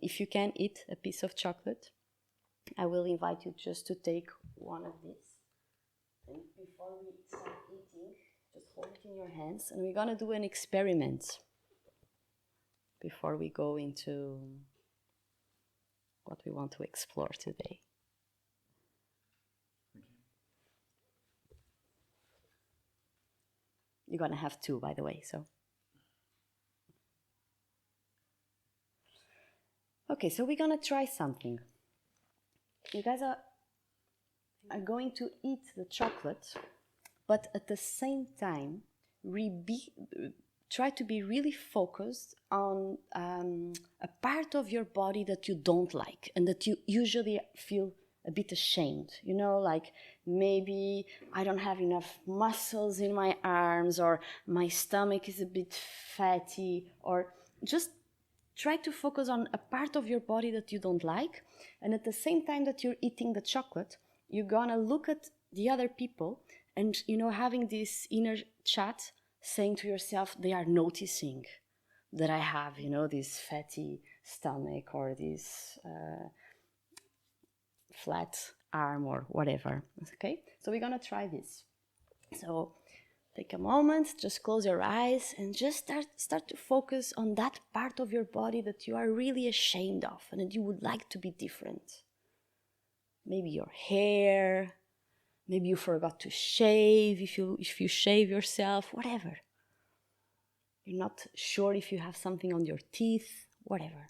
if you can eat a piece of chocolate, I will invite you just to take one of these. And before we start eating, just hold it in your hands, and we're going to do an experiment before we go into what we want to explore today. You're going to have two, by the way, so. Okay, so we're going to try something. You guys are going to eat the chocolate, but at the same time, try to be really focused on a part of your body that you don't like and that you usually feel a bit ashamed. You know, like maybe I don't have enough muscles in my arms, or my stomach is a bit fatty, or just try to focus on a part of your body that you don't like. And at the same time that you're eating the chocolate, you're gonna look at the other people and, you know, having this inner chat, saying to yourself, they are noticing that I have, you know, this fatty stomach or this flat arm or whatever. Okay, so we're gonna try this. So take a moment, just close your eyes and just start to focus on that part of your body that you are really ashamed of and that you would like to be different. Maybe your hair, maybe you forgot to shave, if you shave yourself, whatever. You're not sure if you have something on your teeth, whatever.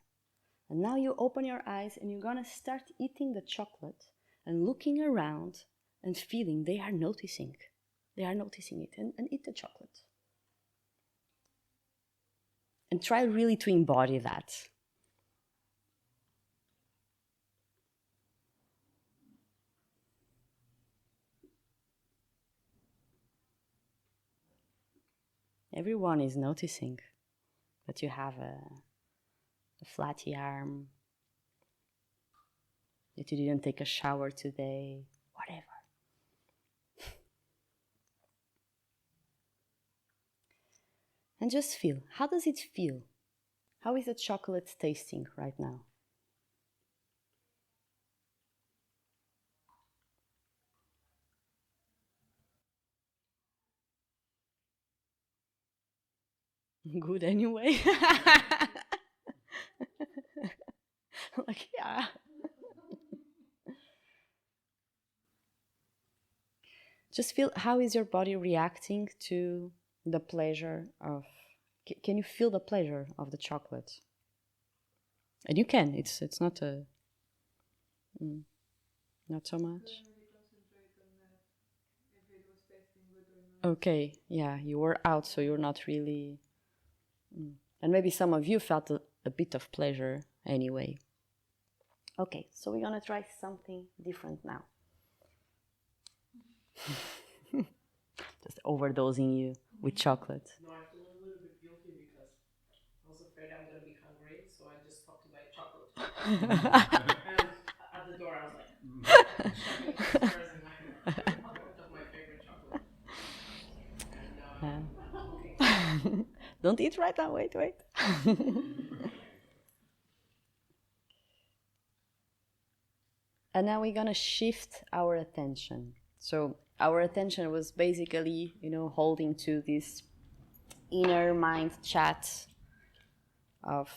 And now you open your eyes and you're gonna start eating the chocolate and looking around and feeling they are noticing. They are noticing it, and eat the chocolate. And try really to embody that. Everyone is noticing that you have a flatty arm, that you didn't take a shower today, whatever. And just feel, how does it feel? How is the chocolate tasting right now? Good anyway. Like, yeah. Just feel, how is your body reacting to the pleasure of, can you feel the pleasure of the chocolate? And you can, it's not a, not so much. Okay, yeah, you were out, so you're not really, and maybe some of you felt a bit of pleasure anyway. Okay, so we're gonna try something different now. Just overdosing you with chocolate. No, I feel a little bit guilty because I was afraid I'm gonna be hungry, so I just stopped to buy chocolate. And at the door, I was like, shoving squares in my mouth of my favorite chocolate. And now I'm okay. Don't eat right now, wait. And now we're gonna shift our attention. So our attention was basically, you know, holding to this inner mind chat of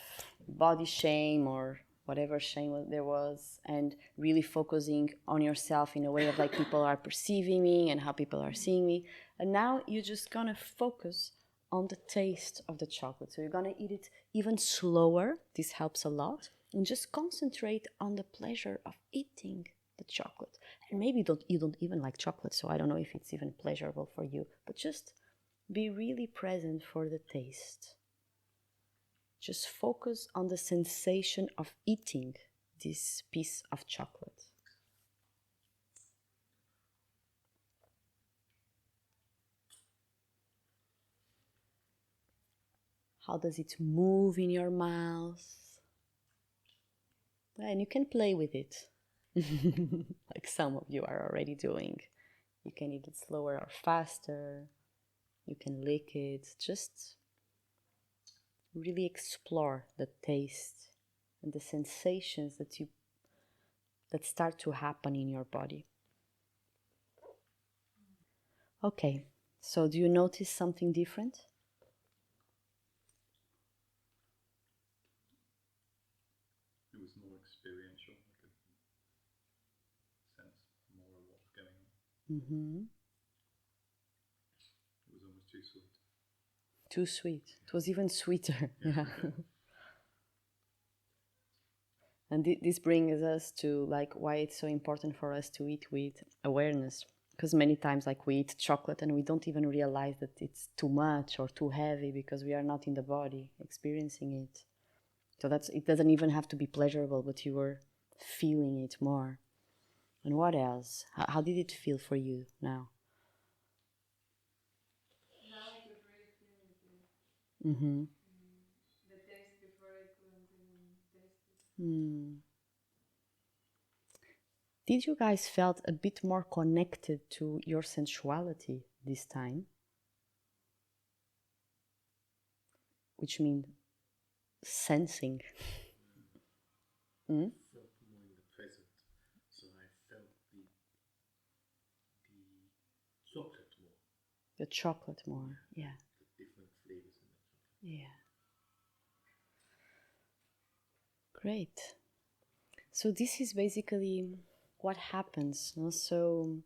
body shame or whatever shame there was, and really focusing on yourself in a way of like, people are perceiving me and how people are seeing me. And now you're just gonna focus on the taste of the chocolate. So you're gonna eat it even slower. This helps a lot. And just concentrate on the pleasure of eating the chocolate. And maybe you don't even like chocolate, so I don't know if it's even pleasurable for you, but just be really present for the taste. Just focus on the sensation of eating this piece of chocolate. How does it move in your mouth? And you can play with it, like some of you are already doing. You can eat it slower or faster. You can lick it. Just really explore the taste and the sensations that start to happen in your body. Okay, so do you notice something different? It was more experiential. I could sense more of what was going on. Mm-hmm. It was almost too sweet. Too sweet. It was even sweeter. Yeah. And this brings us to like why it's so important for us to eat with awareness. Because many times like we eat chocolate and we don't even realize that it's too much or too heavy because we are not in the body experiencing it. So it doesn't even have to be pleasurable, but you were feeling it more. And what else? How did it feel for you now? Now I could really feel it. Mm-hmm. The taste before I couldn't even taste it. Mm. Did you guys felt a bit more connected to your sensuality this time? Which means sensing. Mm? I felt more in the present, so I felt the chocolate more. The chocolate more, yeah. The different flavors in the chocolate. Yeah. Great. So this is basically what happens. No? So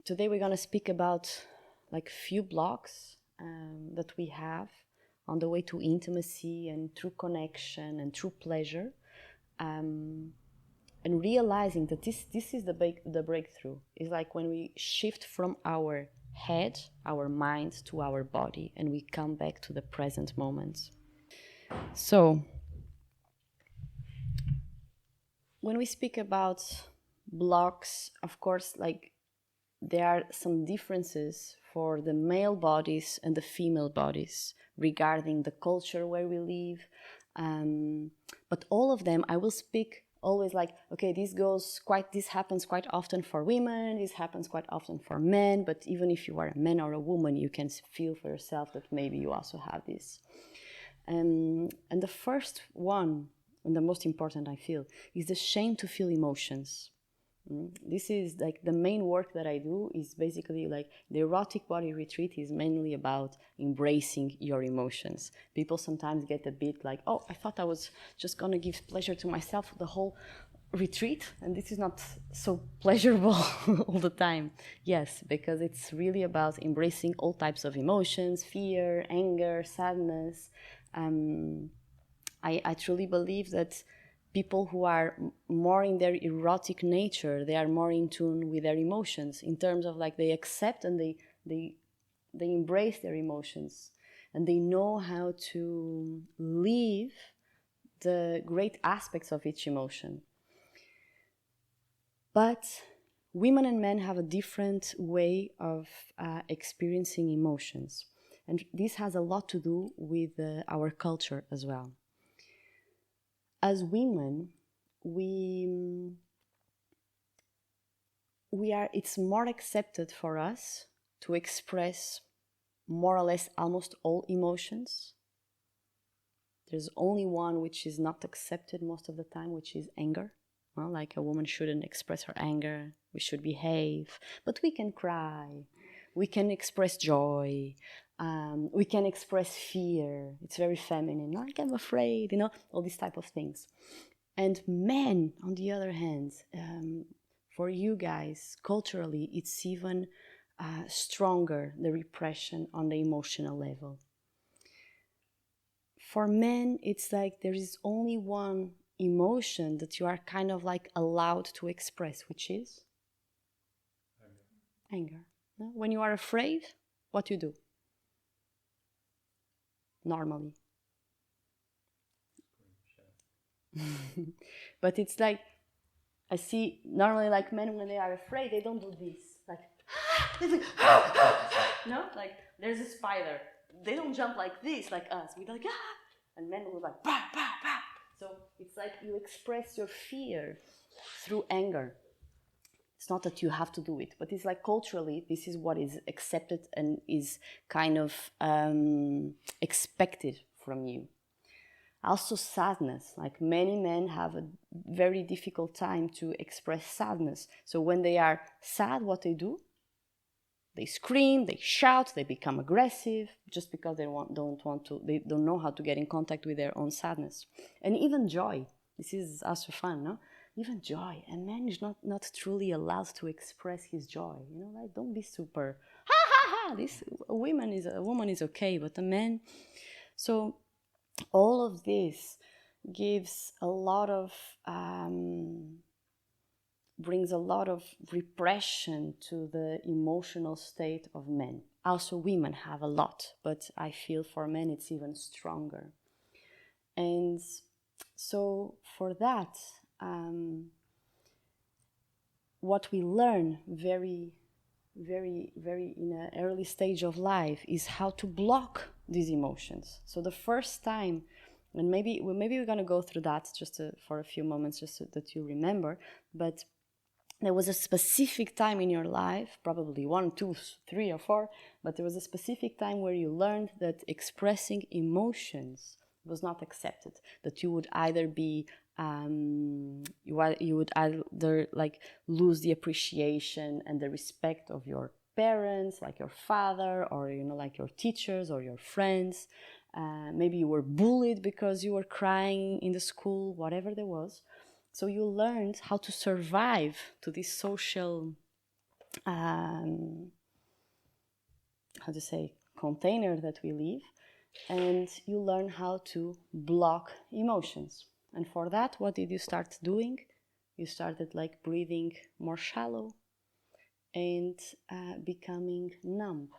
today we're going to speak about like few blocks that we have on the way to intimacy and true connection and true pleasure. And realizing that this is the breakthrough. It's like when we shift from our head, our mind, to our body, and we come back to the present moment. So, when we speak about blocks, of course, like there are some differences for the male bodies and the female bodies regarding the culture where we live. But all of them, I will speak always like, okay, this happens quite often for women, this happens quite often for men, but even if you are a man or a woman, you can feel for yourself that maybe you also have this. And the first one, and the most important I feel, is the shame to feel emotions. This is like the main work that I do is basically like the erotic body retreat is mainly about embracing your emotions. People sometimes get a bit like, oh, I thought I was just gonna give pleasure to myself the whole retreat, and this is not so pleasurable all the time. Yes, because it's really about embracing all types of emotions, fear, anger, sadness. I truly believe that people who are more in their erotic nature, they are more in tune with their emotions in terms of like they accept and they embrace their emotions and they know how to live the great aspects of each emotion. But women and men have a different way of experiencing emotions. And this has a lot to do with our culture as well. As women, it's more accepted for us to express more or less almost all emotions. There's only one which is not accepted most of the time, which is anger. Well, like a woman shouldn't express her anger, we should behave, but we can cry, we can express joy, we can express fear. It's very feminine, like I'm afraid, all these type of things. And men, on the other hand, for you guys, culturally, it's even stronger, the repression on the emotional level. For men, it's like there is only one emotion that you are kind of like allowed to express, which is anger. No? When you are afraid, what you do? Normally. But it's like, I see normally like men when they are afraid, they don't do this. Like, no? Like, there's a spider. They don't jump like this, like us. We like, ah! And men will like, bah, bah, bah. So it's like you express your fear through anger. It's not that you have to do it, but it's like culturally, this is what is accepted and is kind of expected from you. Also sadness, like many men have a very difficult time to express sadness. So when they are sad, what they do? They scream, they shout, they become aggressive just because they don't know how to get in contact with their own sadness. And even joy, this is also fun, no? Even joy, a man is not truly allowed to express his joy. Like don't be super ha ha ha. A woman is okay, but a man. So all of this gives a lot of brings a lot of repression to the emotional state of men. Also, women have a lot, but I feel for men it's even stronger. And so for that, what we learn very, very, very in an early stage of life is how to block these emotions. So the first time, and maybe we're going to go through that just for a few moments, just so that you remember, but there was a specific time in your life, probably 1, 2, 3, or 4, but there was a specific time where you learned that expressing emotions was not accepted, that you would either be you would either like lose the appreciation and the respect of your parents, like your father, or like your teachers or your friends. Maybe you were bullied because you were crying in the school, whatever there was. So you learned how to survive to this social container that we live, and you learn how to block emotions. And for that, what did you start doing? You started like breathing more shallow and becoming numb.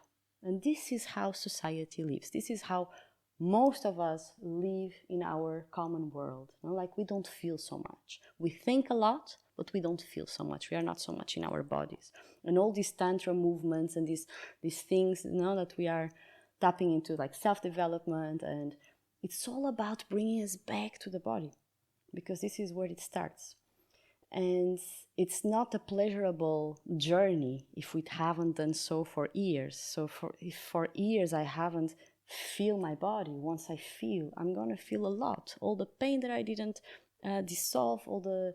And this is how society lives. This is how most of us live in our common world. Like we don't feel so much. We think a lot, but we don't feel so much. We are not so much in our bodies. And all these tantra movements and these things that we are tapping into, like self-development, and it's all about bringing us back to the body, because this is where it starts. And it's not a pleasurable journey if we haven't done so for years. So if for years I haven't feel my body, once I feel, I'm gonna feel a lot. All the pain that I didn't dissolve, all the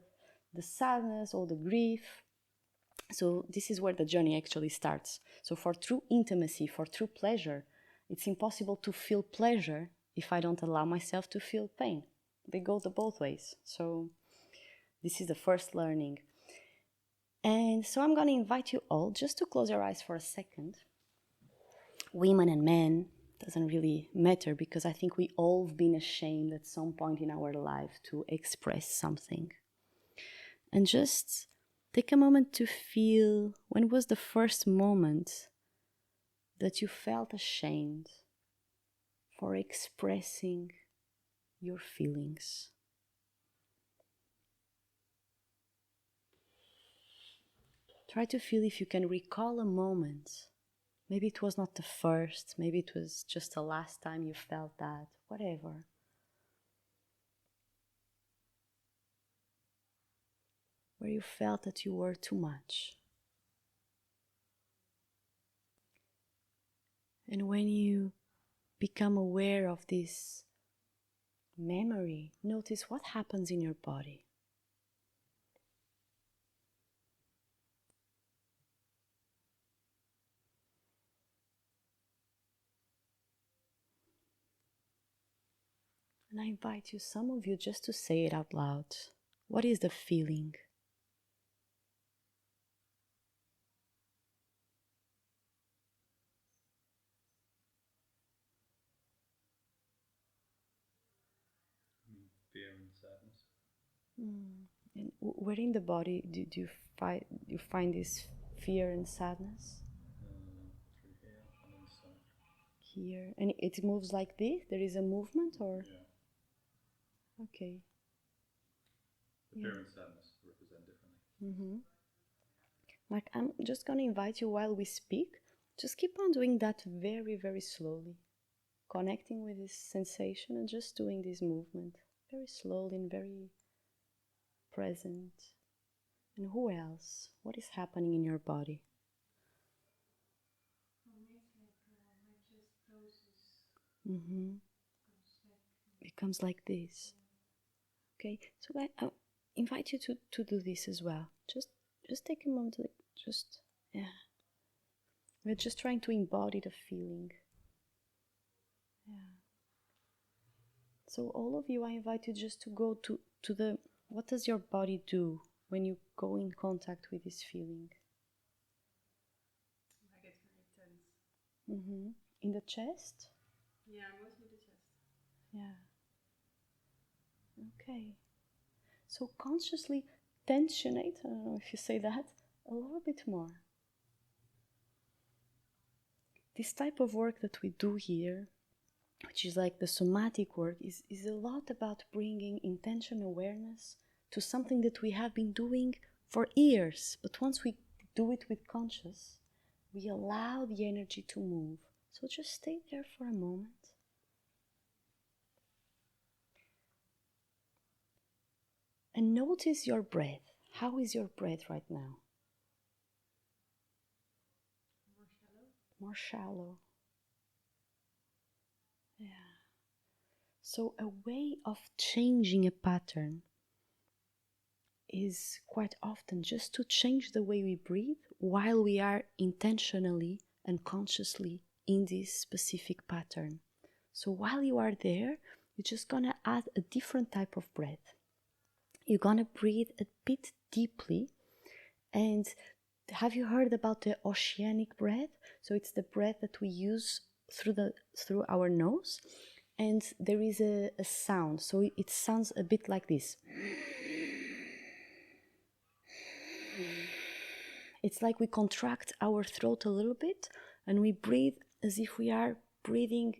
sadness, all the grief. So this is where the journey actually starts. So for true intimacy, for true pleasure, it's impossible to feel pleasure if I don't allow myself to feel pain. They go the both ways. So this is the first learning. And so I'm going to invite you all just to close your eyes for a second. Women and men, doesn't really matter, because I think we all have been ashamed at some point in our life to express something. And just take a moment to feel, when was the first moment that you felt ashamed for expressing your feelings? Try to feel if you can recall a moment. Maybe it was not the first, maybe it was just the last time you felt that, whatever. Where you felt that you were too much. And when you become aware of this memory, notice what happens in your body. And I invite you, some of you, just to say it out loud. What is the feeling? Fear and sadness. And where in the body do you find this fear and sadness? Through here and inside. Here. And it moves like this? There is a movement, or? Yeah. Okay. The fear and sadness represent differently. Mm-hmm. Like, I'm just going to invite you while we speak, just keep on doing that very, very slowly. Connecting with this sensation and just doing this movement very slowly and very present. And who else? What is happening in your body? Mm-hmm. becomes like this. Okay, so I invite you to do this as well. Just take a moment, yeah. We're just trying to embody the feeling. Yeah. So all of you, I invite you just to go to the, what does your body do when you go in contact with this feeling? I get very tense. In the chest? Yeah, mostly the chest. Yeah. Okay. So consciously tensionate, I don't know if you say that, a little bit more. This type of work that we do here, which is like the somatic work, is a lot about bringing intention awareness to something that we have been doing for years. But once we do it with conscious, we allow the energy to move. So just stay there for a moment. And notice your breath. How is your breath right now? More shallow. More shallow. Yeah. So a way of changing a pattern is quite often just to change the way we breathe while we are intentionally and consciously in this specific pattern. So while you are there, you're just gonna add a different type of breath. You're gonna breathe a bit deeply. And have you heard about the oceanic breath? So it's the breath that we use through our nose, and there is a sound. So it sounds a bit like this. It's like we contract our throat a little bit and we breathe as if we are breathing.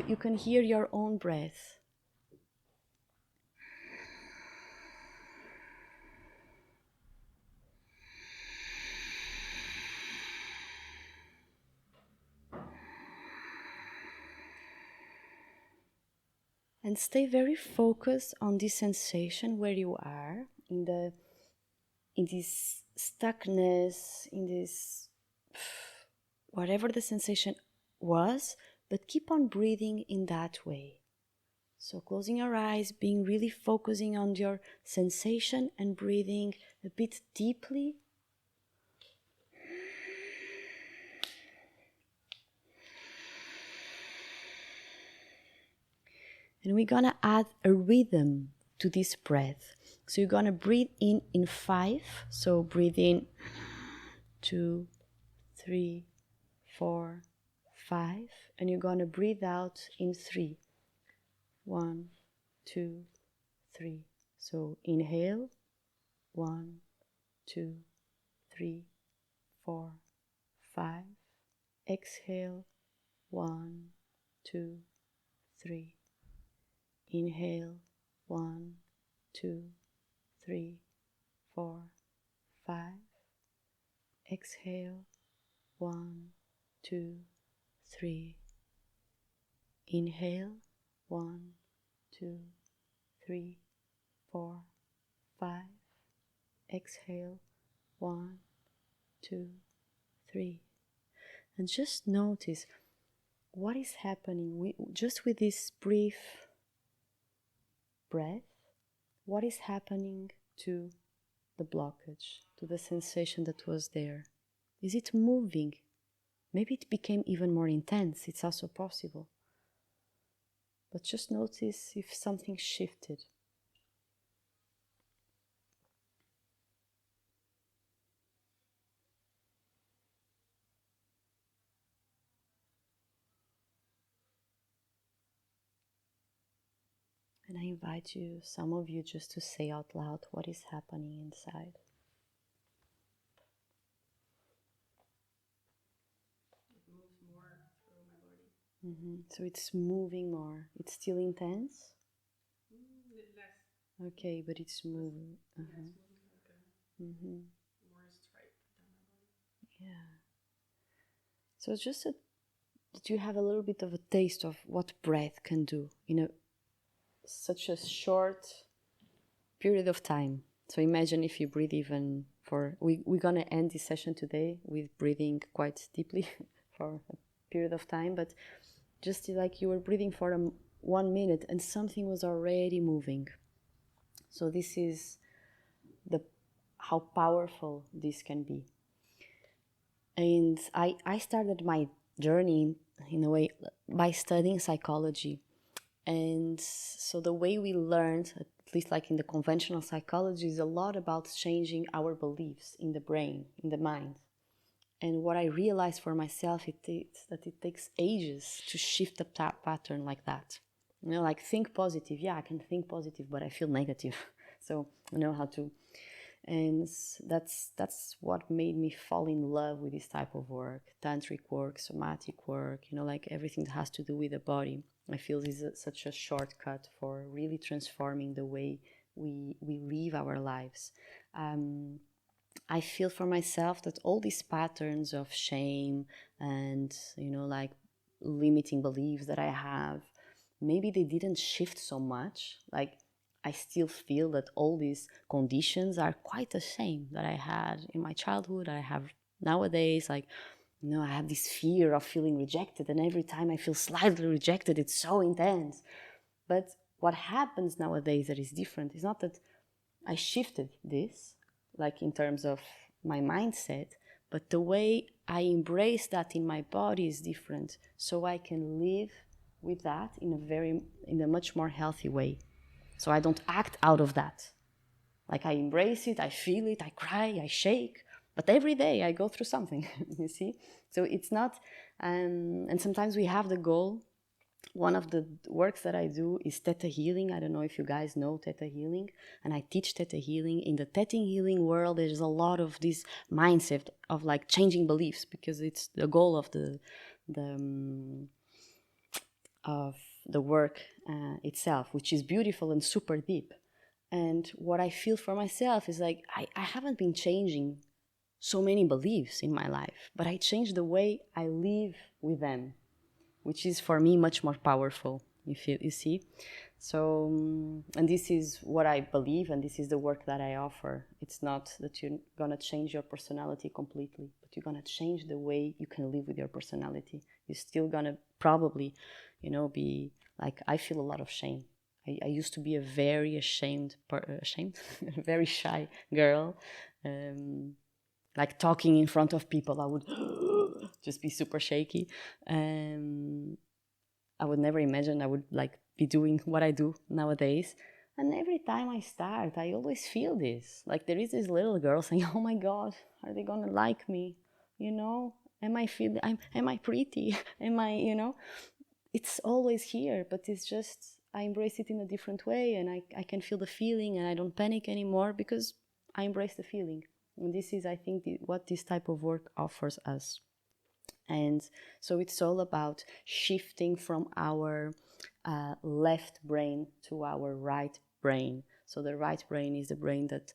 You can hear your own breath. And stay very focused on this sensation where you are, in this stuckness, in this whatever the sensation was, but keep on breathing in that way. So closing your eyes, being really focusing on your sensation and breathing a bit deeply. And we're gonna add a rhythm to this breath. So you're gonna breathe in 5. So breathe in 2, 3, 4, 5. And you're gonna breathe out in 3. 1, 2, 3. So inhale, 1, 2, 3, 4, 5. Exhale, 1, 2, 3. Inhale, 1, 2, 3, 4, 5. Exhale, 1, 2, 3. Inhale, 1, 2, 3, 4, 5. Exhale, 1, 2, 3. And just notice what is happening just with this brief breath. What is happening to the blockage, to the sensation that was there? Is it moving? Maybe it became even more intense. It's also possible. But just notice if something shifted. And I invite you, some of you, just to say out loud what is happening inside. It moves more through my body. So it's moving more. It's still intense? Less. Okay, but it's moving. Yeah, it's moving like a more stripe down my body. Yeah. So it's just that you have a little bit of a taste of what breath can do in such a short period of time. So imagine if you breathe even for, we're going to end this session today with breathing quite deeply for a period of time, but just like you were breathing for 1 minute and something was already moving. So this is how powerful this can be. And I started my journey in a way by studying psychology. And so the way we learned, at least like in the conventional psychology, is a lot about changing our beliefs in the brain, in the mind. And what I realized for myself is that it takes ages to shift a pattern like that. You know, like think positive. Yeah, I can think positive, but I feel negative. So I know how to. And that's what made me fall in love with this type of work, tantric work, somatic work, you know, like everything that has to do with the body. I feel this is such a shortcut for really transforming the way we live our lives. I feel for myself that all these patterns of shame and, you know, like limiting beliefs that I have, maybe they didn't shift so much. Like, I still feel that all these conditions are quite the same that I had in my childhood, I have nowadays. Like, you know, I have this fear of feeling rejected, and every time I feel slightly rejected, it's so intense. But what happens nowadays that is different is not that I shifted this, like in terms of my mindset, but the way I embrace that in my body is different. So I can live with that in a much more healthy way. So I don't act out of that. Like, I embrace it, I feel it, I cry, I shake, but every day I go through something, you see? So it's not, and sometimes we have the goal. One of the works that I do is Theta Healing. I don't know if you guys know Theta Healing, and I teach Theta Healing. In the Theta Healing world, there's a lot of this mindset of like changing beliefs, because it's the goal of the work itself, which is beautiful and super deep. And what I feel for myself is like, I haven't been changing so many beliefs in my life, but I changed the way I live with them, which is for me much more powerful, you see. So, and this is what I believe, and this is the work that I offer. It's not that you're gonna change your personality completely, but you're gonna change the way you can live with your personality. You're still gonna probably, you know, be like, I feel a lot of shame. I used to be a very ashamed, very shy girl. Like talking in front of people, I would just be super shaky. I would never imagine I would like be doing what I do nowadays. And every time I start, I always feel this. Like, there is this little girl saying, "Oh my God, are they gonna like me? You know, am I pretty? Am I, you know?" It's always here, but it's just, I embrace it in a different way, and I can feel the feeling, and I don't panic anymore because I embrace the feeling. And this is, I think, what this type of work offers us. And so it's all about shifting from our left brain to our right brain. So the right brain is the brain that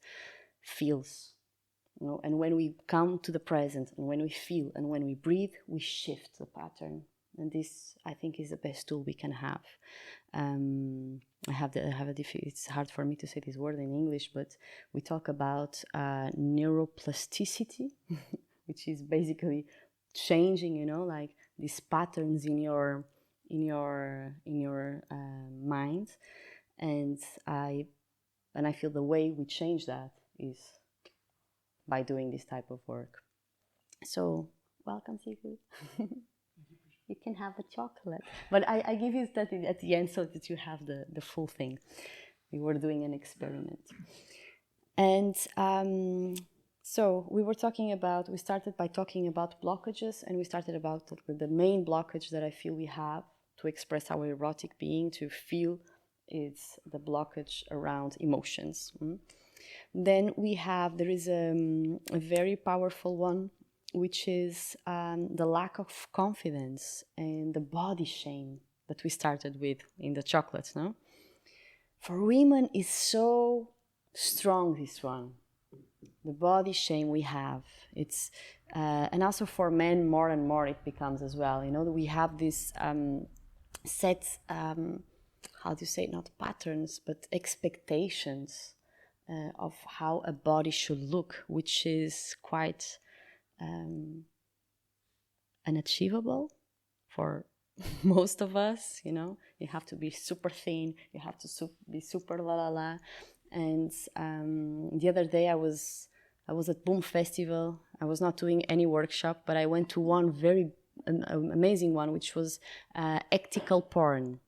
feels, you know, and when we come to the present, and when we feel, and when we breathe, we shift the pattern. And this, I think, is the best tool we can have. It's hard for me to say this word in English, but we talk about neuroplasticity, which is basically changing, you know, like these patterns in your mind. And I feel the way we change that is by doing this type of work. So welcome, Sigrid. You can have a chocolate, but I give you that at the end so that you have the full thing. We were doing an experiment. And so we started by talking about blockages, and we started about the main blockage that I feel we have to express our erotic being, to feel, is the blockage around emotions. Then there is a very powerful one, which is the lack of confidence and the body shame that we started with in the chocolates, no? For women, is so strong, this one. The body shame we have. It's and also for men, more and more it becomes as well. You know, we have this set, how do you say, not patterns, but expectations of how a body should look, which is quite unachievable for most of us, you know, you have to be super thin, you have to be super la la la. And the other day I was at Boom Festival. I was not doing any workshop, but I went to one very amazing one, which was ethical porn.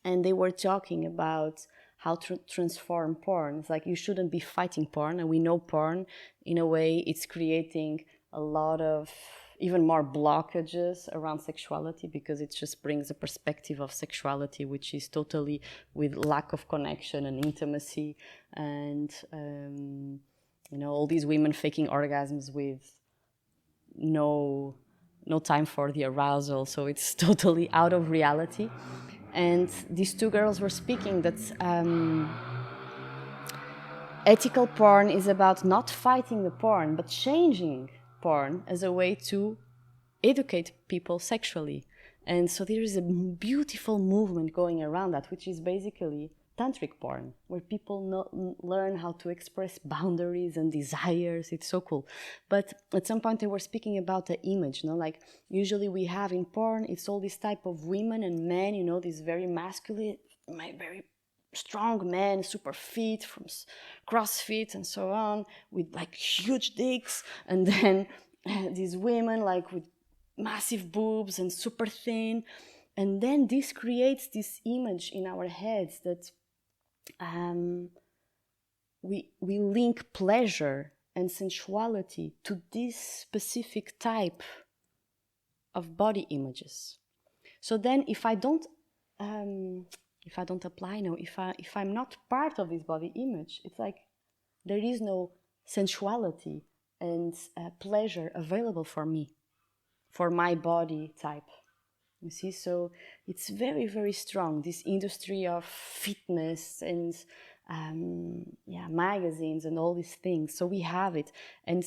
And they were talking about how to transform porn. It's like you shouldn't be fighting porn, and we know porn, in a way, it's creating a lot of even more blockages around sexuality, because it just brings a perspective of sexuality which is totally with lack of connection and intimacy, and you know, all these women faking orgasms with no time for the arousal, so it's totally out of reality. And these two girls were speaking that ethical porn is about not fighting the porn, but changing porn as a way to educate people sexually. And so there is a beautiful movement going around that, which is basically tantric porn, where people learn how to express boundaries and desires. It's so cool. But at some point they were speaking about the image, you know, like usually we have in porn, it's all this type of women and men, you know, these very masculine, very strong men, super fit from CrossFit and so on, with like huge dicks, and then these women like with massive boobs and super thin. And then this creates this image in our heads that we link pleasure and sensuality to this specific type of body images. So then if I don't apply, no, if I'm not part of this body image, it's like there is no sensuality and pleasure available for me, for my body type. You see, so it's very, very strong, this industry of fitness and magazines and all these things. So we have it. And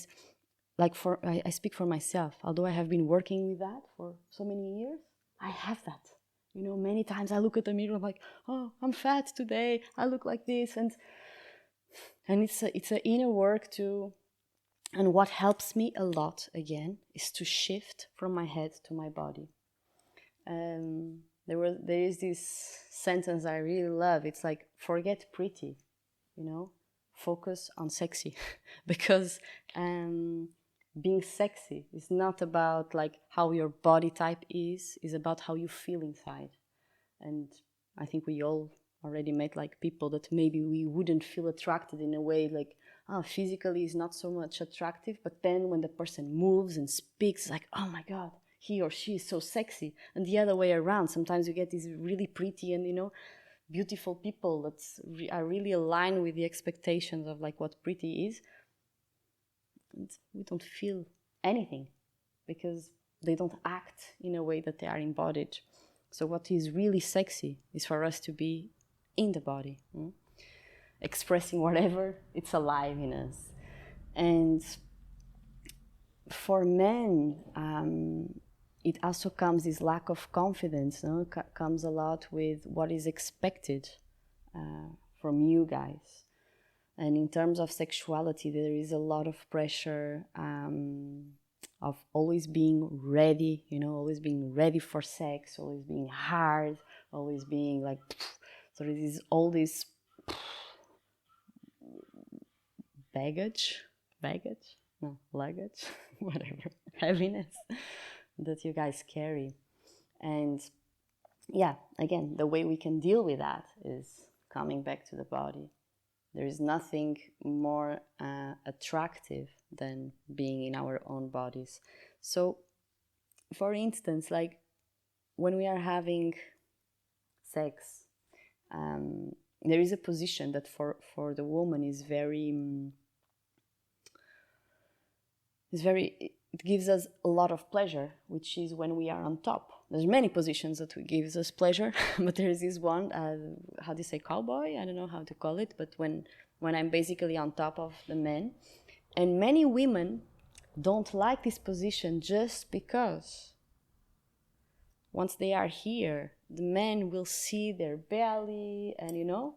like I speak for myself, although I have been working with that for so many years, I have that. You know, many times I look at the mirror, I'm like, oh, I'm fat today, I look like this. And it's an inner work too. And what helps me a lot, again, is to shift from my head to my body. There is this sentence I really love. It's like, forget pretty, you know, focus on sexy. Because being sexy is not about like how your body type is about how you feel inside. And I think we all already met like people that maybe we wouldn't feel attracted in a way, like, oh, physically is not so much attractive, but then when the person moves and speaks, like, oh my God, he or she is so sexy. And the other way around, sometimes you get these really pretty and, you know, beautiful people that are really aligned with the expectations of like what pretty is. And we don't feel anything because they don't act in a way that they are embodied. So what is really sexy is for us to be in the body, expressing whatever it's alive in us. And for men, it also comes this lack of confidence, comes a lot with what is expected from you guys. And in terms of sexuality, there is a lot of pressure of always being ready, you know, always being ready for sex, always being hard, always being like, so it is all this luggage, whatever, heaviness that you guys carry. And yeah, again, the way we can deal with that is coming back to the body. There is nothing more attractive than being in our own bodies. So, for instance, like when we are having sex, there is a position that for the woman is it gives us a lot of pleasure, which is when we are on top. There's many positions that gives us pleasure, but there is this one, how do you say, cowboy? I don't know how to call it, but when I'm basically on top of the man. And many women don't like this position just because once they are here, the man will see their belly and, you know,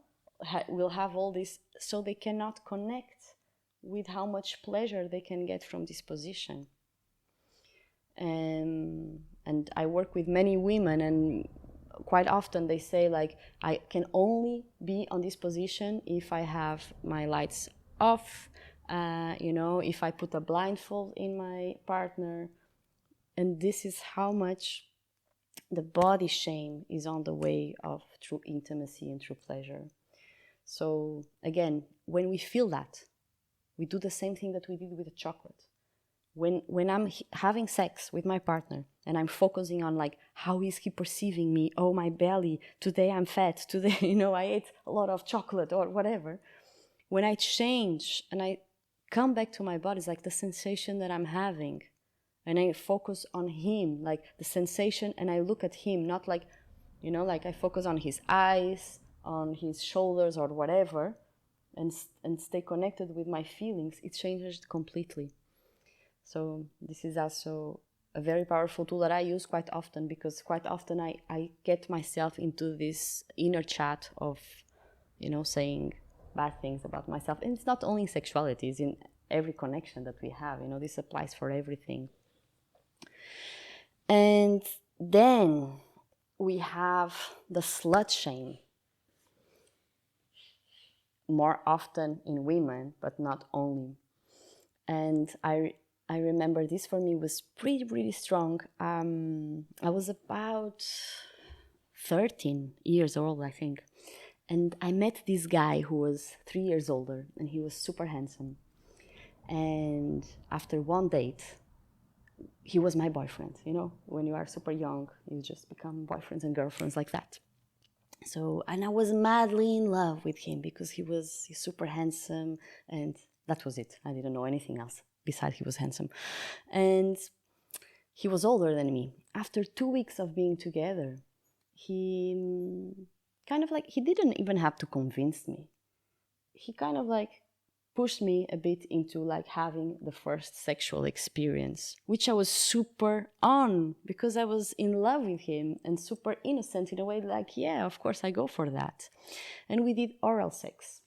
will have all this, so they cannot connect with how much pleasure they can get from this position. And And I work with many women, and quite often they say, like, I can only be on this position if I have my lights off, if I put a blindfold in my partner. And this is how much the body shame is on the way of true intimacy and true pleasure. So again, when we feel that, we do the same thing that we did with the chocolate. When I'm having sex with my partner and I'm focusing on, like, how is he perceiving me? Oh, my belly, today I'm fat, today, I ate a lot of chocolate or whatever. When I change and I come back to my body, it's like the sensation that I'm having. And I focus on him, like the sensation, and I look at him, not like, like I focus on his eyes, on his shoulders or whatever, and stay connected with my feelings. It changes completely. So this is also a very powerful tool that I use quite often, because quite often I get myself into this inner chat of, saying bad things about myself. And it's not only in sexuality, it's in every connection that we have. This applies for everything. And then we have the slut shame, more often in women, but not only. And I remember this for me was pretty strong. I was about 13 years old, I think. And I met this guy who was 3 years older, and he was super handsome. And after one date, he was my boyfriend. When you are super young, you just become boyfriends and girlfriends like that. So, and I was madly in love with him because he's super handsome, and that was it. I didn't know anything else besides he was handsome. And he was older than me. After 2 weeks of being together, he kind of like, he didn't even have to convince me. He kind of like pushed me a bit into like having the first sexual experience, which I was super on because I was in love with him and super innocent in a way, like, yeah, of course I go for that. And we did oral sex,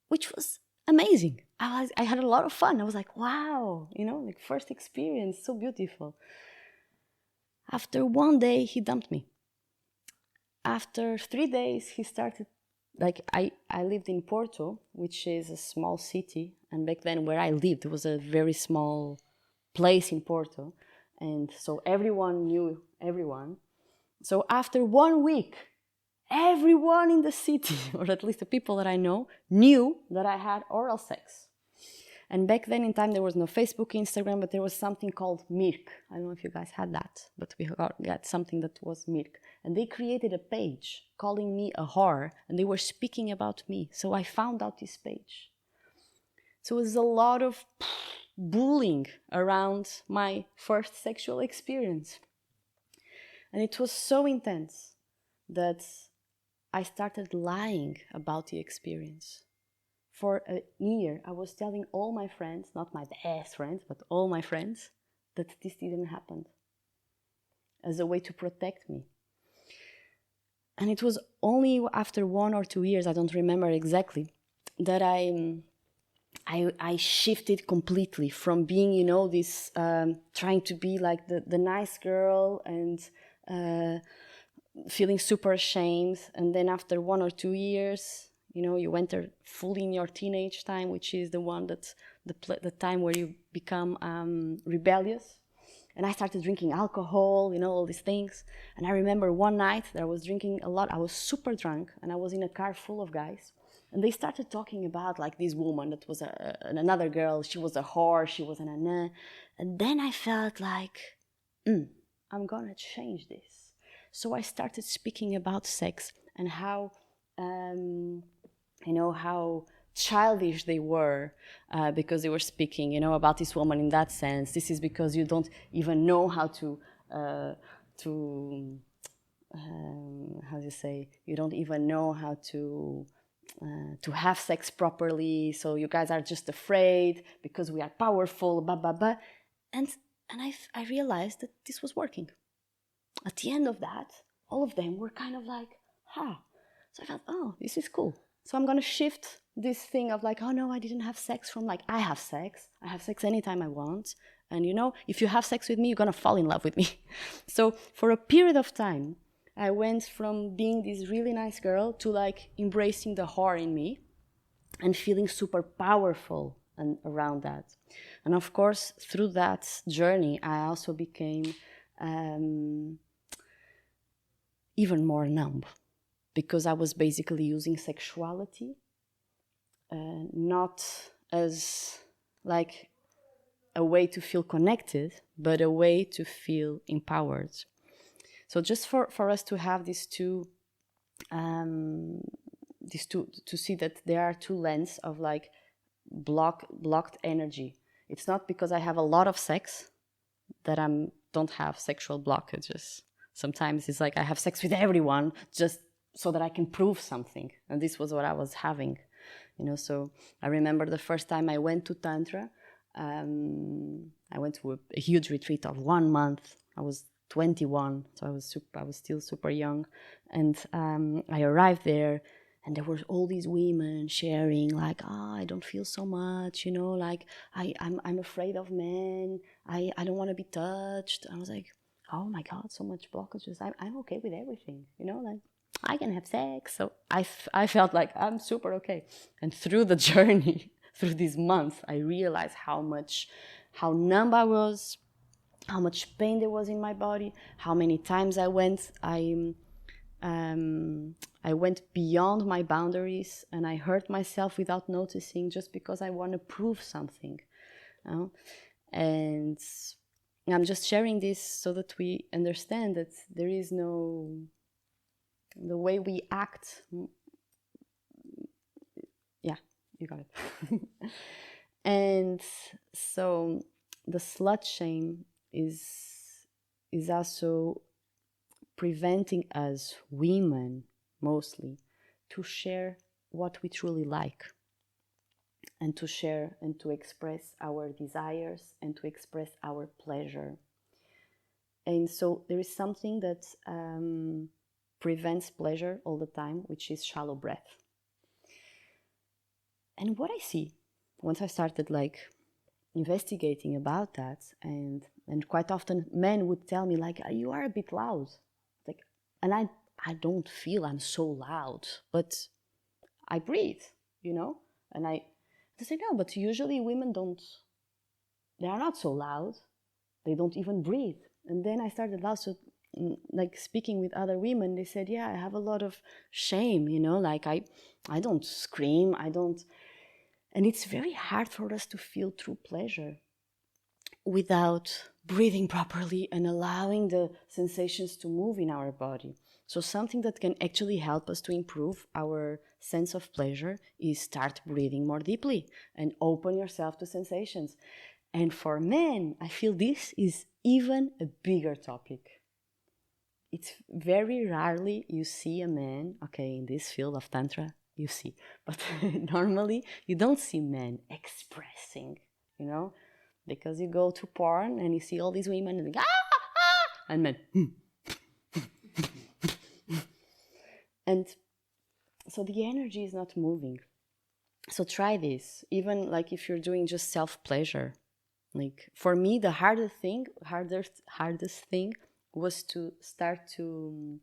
which was amazing. I had a lot of fun. I was like, wow, like first experience, so beautiful. After one day, he dumped me. After 3 days, he started, like, I lived in Porto, which is a small city. And back then where I lived, it was a very small place in Porto. And so everyone knew everyone. So after 1 week, everyone in the city, or at least the people that I know, knew that I had oral sex. And back then in time, there was no Facebook, Instagram, but there was something called Mirk. I don't know if you guys had that, but we got something that was Mirk. And they created a page calling me a whore, and they were speaking about me. So I found out this page. So it was a lot of bullying around my first sexual experience. And it was so intense that I started lying about the experience. For a year, I was telling all my friends, not my best friends, but all my friends, that this didn't happen, as a way to protect me. And it was only after 1 or 2 years, I don't remember exactly, that I shifted completely from being, this trying to be like the nice girl and feeling super ashamed. And then after 1 or 2 years, you enter fully in your teenage time, which is the one that's the time where you become rebellious. And I started drinking alcohol, all these things. And I remember one night that I was drinking a lot. I was super drunk, and I was in a car full of guys. And they started talking about, like, this woman that was another girl. She was a whore. She was and then I felt like, I'm going to change this. So I started speaking about sex and how... how childish they were because they were speaking, about this woman in that sense. This is because you don't even know how to how do you say? You don't even know how to have sex properly. So you guys are just afraid because we are powerful, blah, blah, blah. And I realized that this was working. At the end of that, all of them were kind of like, So I felt, oh, this is cool. So I'm going to shift this thing of like, oh no, I didn't have sex, from like, I have sex anytime I want. And if you have sex with me, you're gonna fall in love with me. So for a period of time, I went from being this really nice girl to like embracing the whore in me and feeling super powerful and around that. And of course, through that journey, I also became even more numb, because I was basically using sexuality not as like a way to feel connected, but a way to feel empowered. So just for us to have these two, to see that there are two lenses of like blocked energy. It's not because I have a lot of sex that I don't have sexual blockages. Sometimes it's like I have sex with everyone just so that I can prove something. And this was what I was having, So I remember the first time I went to Tantra. I went to a huge retreat of 1 month. I was 21, so I was still super young. And I arrived there, and there were all these women sharing like, I don't feel so much, like I'm afraid of men. I don't want to be touched. I was like, oh my God, so much blockages. I'm okay with everything, like I can have sex. So I felt like I'm super okay. And through the journey, through this month, I realized how numb I was, how much pain there was in my body, how many times I went beyond my boundaries, and I hurt myself without noticing just because I want to prove something. And I'm just sharing this so that we understand that there is the way we act. Yeah, you got it. And so the slut shame is also preventing us women mostly to share what we truly like, and to share and to express our desires and to express our pleasure. And so there is something that prevents pleasure all the time, which is shallow breath. And what I see once I started like investigating about that, and quite often men would tell me like, you are a bit loud, like, and I don't feel I'm so loud, but I breathe, and I say, no, but usually women they are not so loud, they don't even breathe. And then I started also like speaking with other women. They said, yeah, I have a lot of shame, like I don't scream, and it's very hard for us to feel true pleasure without breathing properly and allowing the sensations to move in our body. So something that can actually help us to improve our sense of pleasure is start breathing more deeply and open yourself to sensations. And for men, I feel this is even a bigger topic. It's very rarely you see a man, okay, in this field of Tantra, you see, but normally you don't see men expressing, because you go to porn and you see all these women and, and men. And so the energy is not moving. So try this, even like if you're doing just self-pleasure. Like for me, the hardest thing was to start to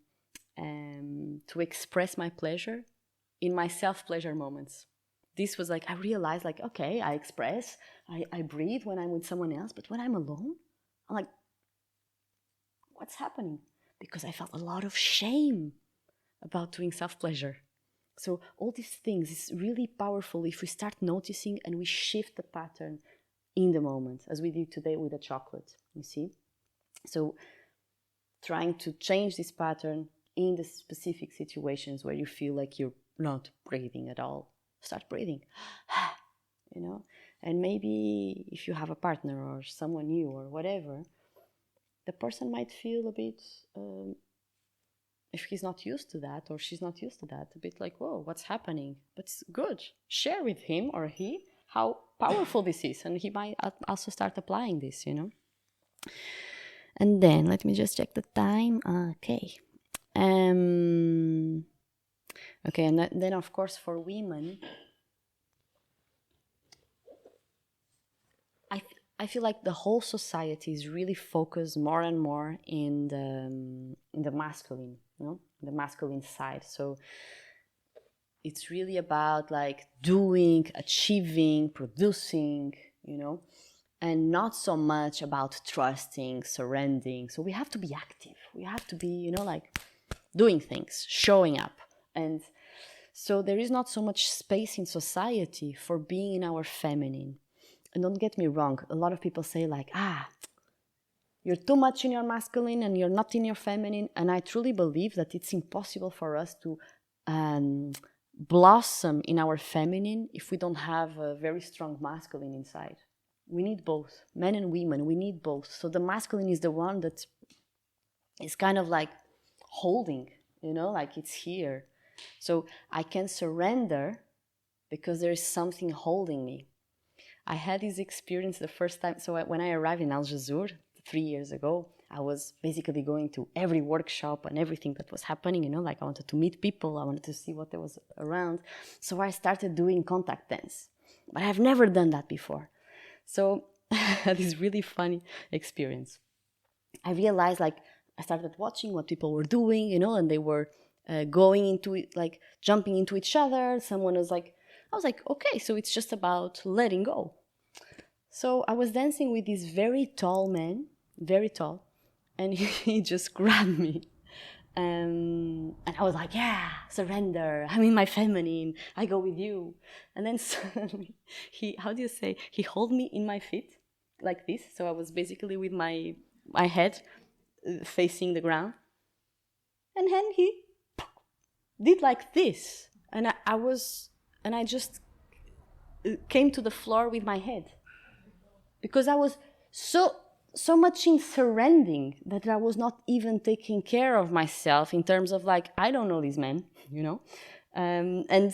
express my pleasure in my self-pleasure moments. This was like, I realized like, okay, I express, I breathe when I'm with someone else, but when I'm alone, I'm like, what's happening? Because I felt a lot of shame about doing self-pleasure. So all these things is really powerful if we start noticing and we shift the pattern in the moment, as we did today with the chocolate, you see? So trying to change this pattern in the specific situations where you feel like you're not breathing at all. Start breathing, and maybe if you have a partner or someone new or whatever, the person might feel a bit, if he's not used to that or she's not used to that, a bit like, whoa, what's happening? But it's good. Share with him or he how powerful this is, and he might also start applying this, And then let me just check the time. Okay. Okay, and then of course for women, I feel like the whole society is really focused more and more in the masculine, the masculine side. So it's really about like doing, achieving, producing, and not so much about trusting, surrendering. So we have to be active. We have to be, like doing things, showing up. And so there is not so much space in society for being in our feminine. And don't get me wrong, a lot of people say like, you're too much in your masculine and you're not in your feminine. And I truly believe that it's impossible for us to blossom in our feminine if we don't have a very strong masculine inside. We need both, men and women, we need both. So the masculine is the one that is kind of like holding, like it's here. So I can surrender because there is something holding me. I had this experience the first time. So when I arrived in Al Jazur 3 years ago, I was basically going to every workshop and everything that was happening, like I wanted to meet people, I wanted to see what there was around. So I started doing contact dance, but I've never done that before. So I had this really funny experience. I realized like I started watching what people were doing, and they were going into it, like jumping into each other. Someone was like, I was like, okay, so it's just about letting go. So I was dancing with this very tall man, very tall, and he just grabbed me. And I was like, yeah, surrender. I'm in my feminine. I go with you. And then suddenly, he held me in my feet like this. So I was basically with my head facing the ground. And then he did like this. And I just came to the floor with my head. Because I was so much in surrendering that I was not even taking care of myself in terms of like, I don't know these men, and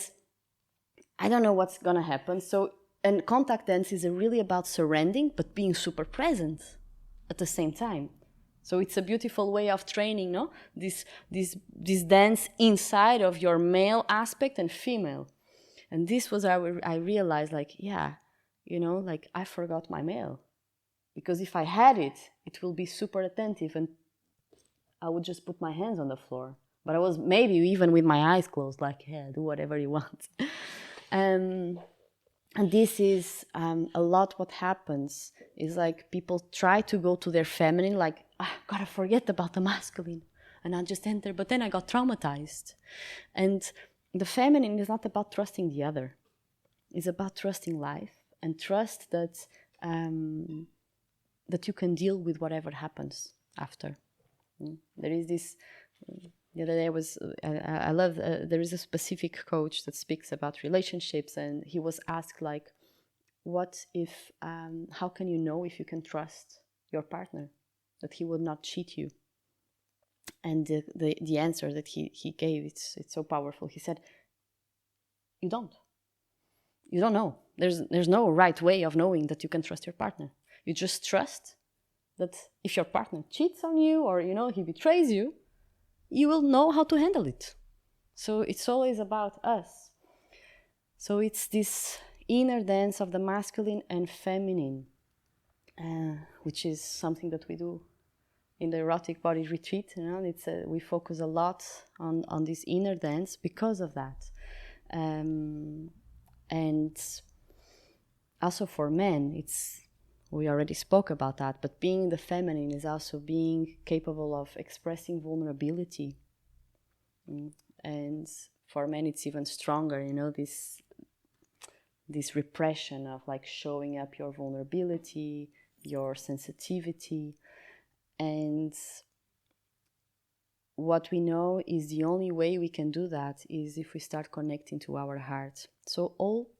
I don't know what's gonna happen. So, and contact dance is really about surrendering, but being super present at the same time. So it's a beautiful way of training, no? This dance inside of your male aspect and female. And this was I realized like, yeah, like I forgot my male. Because if I had it, it will be super attentive and I would just put my hands on the floor. But I was maybe even with my eyes closed, like, yeah, do whatever you want. And this is a lot what happens is like people try to go to their feminine, like, gotta forget about the masculine. And I just enter, but then I got traumatized. And the feminine is not about trusting the other. It's about trusting life and trust that that you can deal with whatever happens after. There is this, the other day I love, there is a specific coach that speaks about relationships, and he was asked like, what if, how can you know if you can trust your partner, that he will not cheat you? And the answer that he gave, it's so powerful. He said, you don't know. There's no right way of knowing that you can trust your partner. You just trust that if your partner cheats on you or, he betrays you, you will know how to handle it. So it's always about us. So it's this inner dance of the masculine and feminine, which is something that we do in the erotic body retreat. We focus a lot on this inner dance because of that. And also for men, we already spoke about that, but being the feminine is also being capable of expressing vulnerability. And for men, it's even stronger, this repression of like showing up your vulnerability, your sensitivity. And what we know is the only way we can do that is if we start connecting to our heart. So all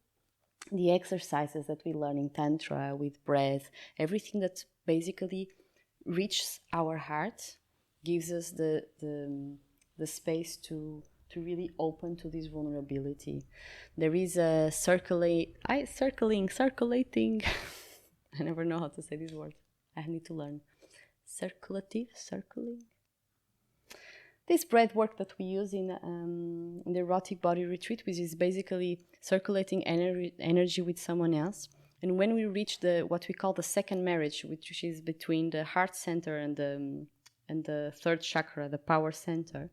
the exercises that we learn in Tantra with breath, everything that basically reaches our heart, gives us the space to really open to this vulnerability. There is a circulating. I never know how to say this word. I need to learn. Circulating. This breath work that we use in the erotic body retreat, which is basically circulating energy with someone else. And when we reach what we call the second marriage, which is between the heart center and the third chakra, the power center,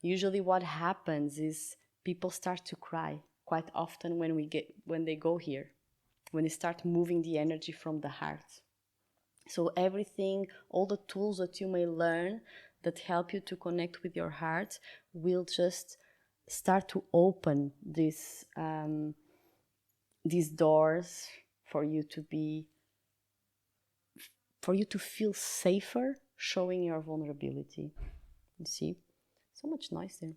usually what happens is people start to cry quite often when they go here, when they start moving the energy from the heart. So everything, all the tools that you may learn that help you to connect with your heart will just start to open these doors for you to feel safer showing your vulnerability. You see? So much noise there.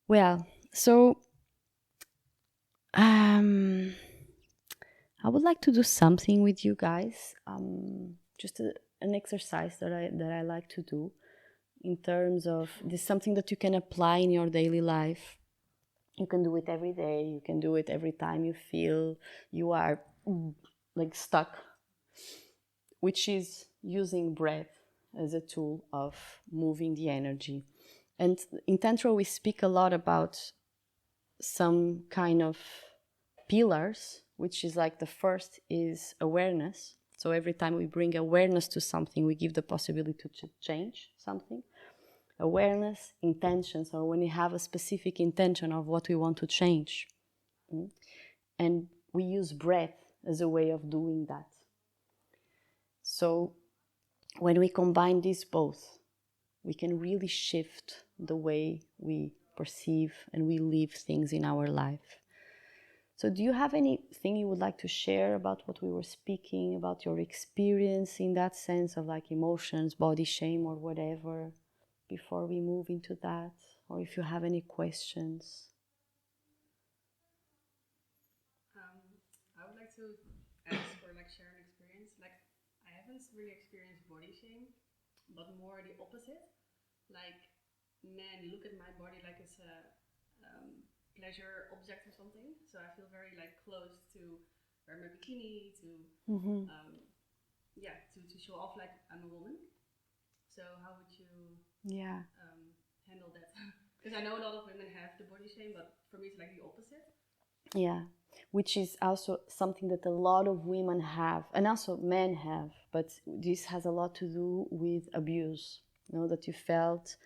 Well, so I would like to do something with you guys, just an exercise that I like to do in terms of this, something that you can apply in your daily life. You can do it every day. You can do it every time you feel you are like stuck, which is using breath as a tool of moving the energy. And in Tantra, we speak a lot about some kind of pillars, which is like the first is awareness. So every time we bring awareness to something, we give the possibility to change something. Awareness, intention, so when we have a specific intention of what we want to change. And we use breath as a way of doing that. So when we combine these both, we can really shift the way we perceive and we live things in our life. So do you have anything you would like to share about what we were speaking, about your experience in that sense of like emotions, body shame or whatever, before we move into that? Or if you have any questions? I would like to ask or like share an experience. Like I haven't really experienced body shame, but more the opposite. Like, man, look at my body like it's a pleasure object or something. So I feel very like close to wear my bikini, to to show off like I'm a woman. So how would you handle that? Because I know a lot of women have the body shame, but for me it's like the opposite. Yeah, which is also something that a lot of women have, and also men have, but this has a lot to do with abuse. You know, that you felt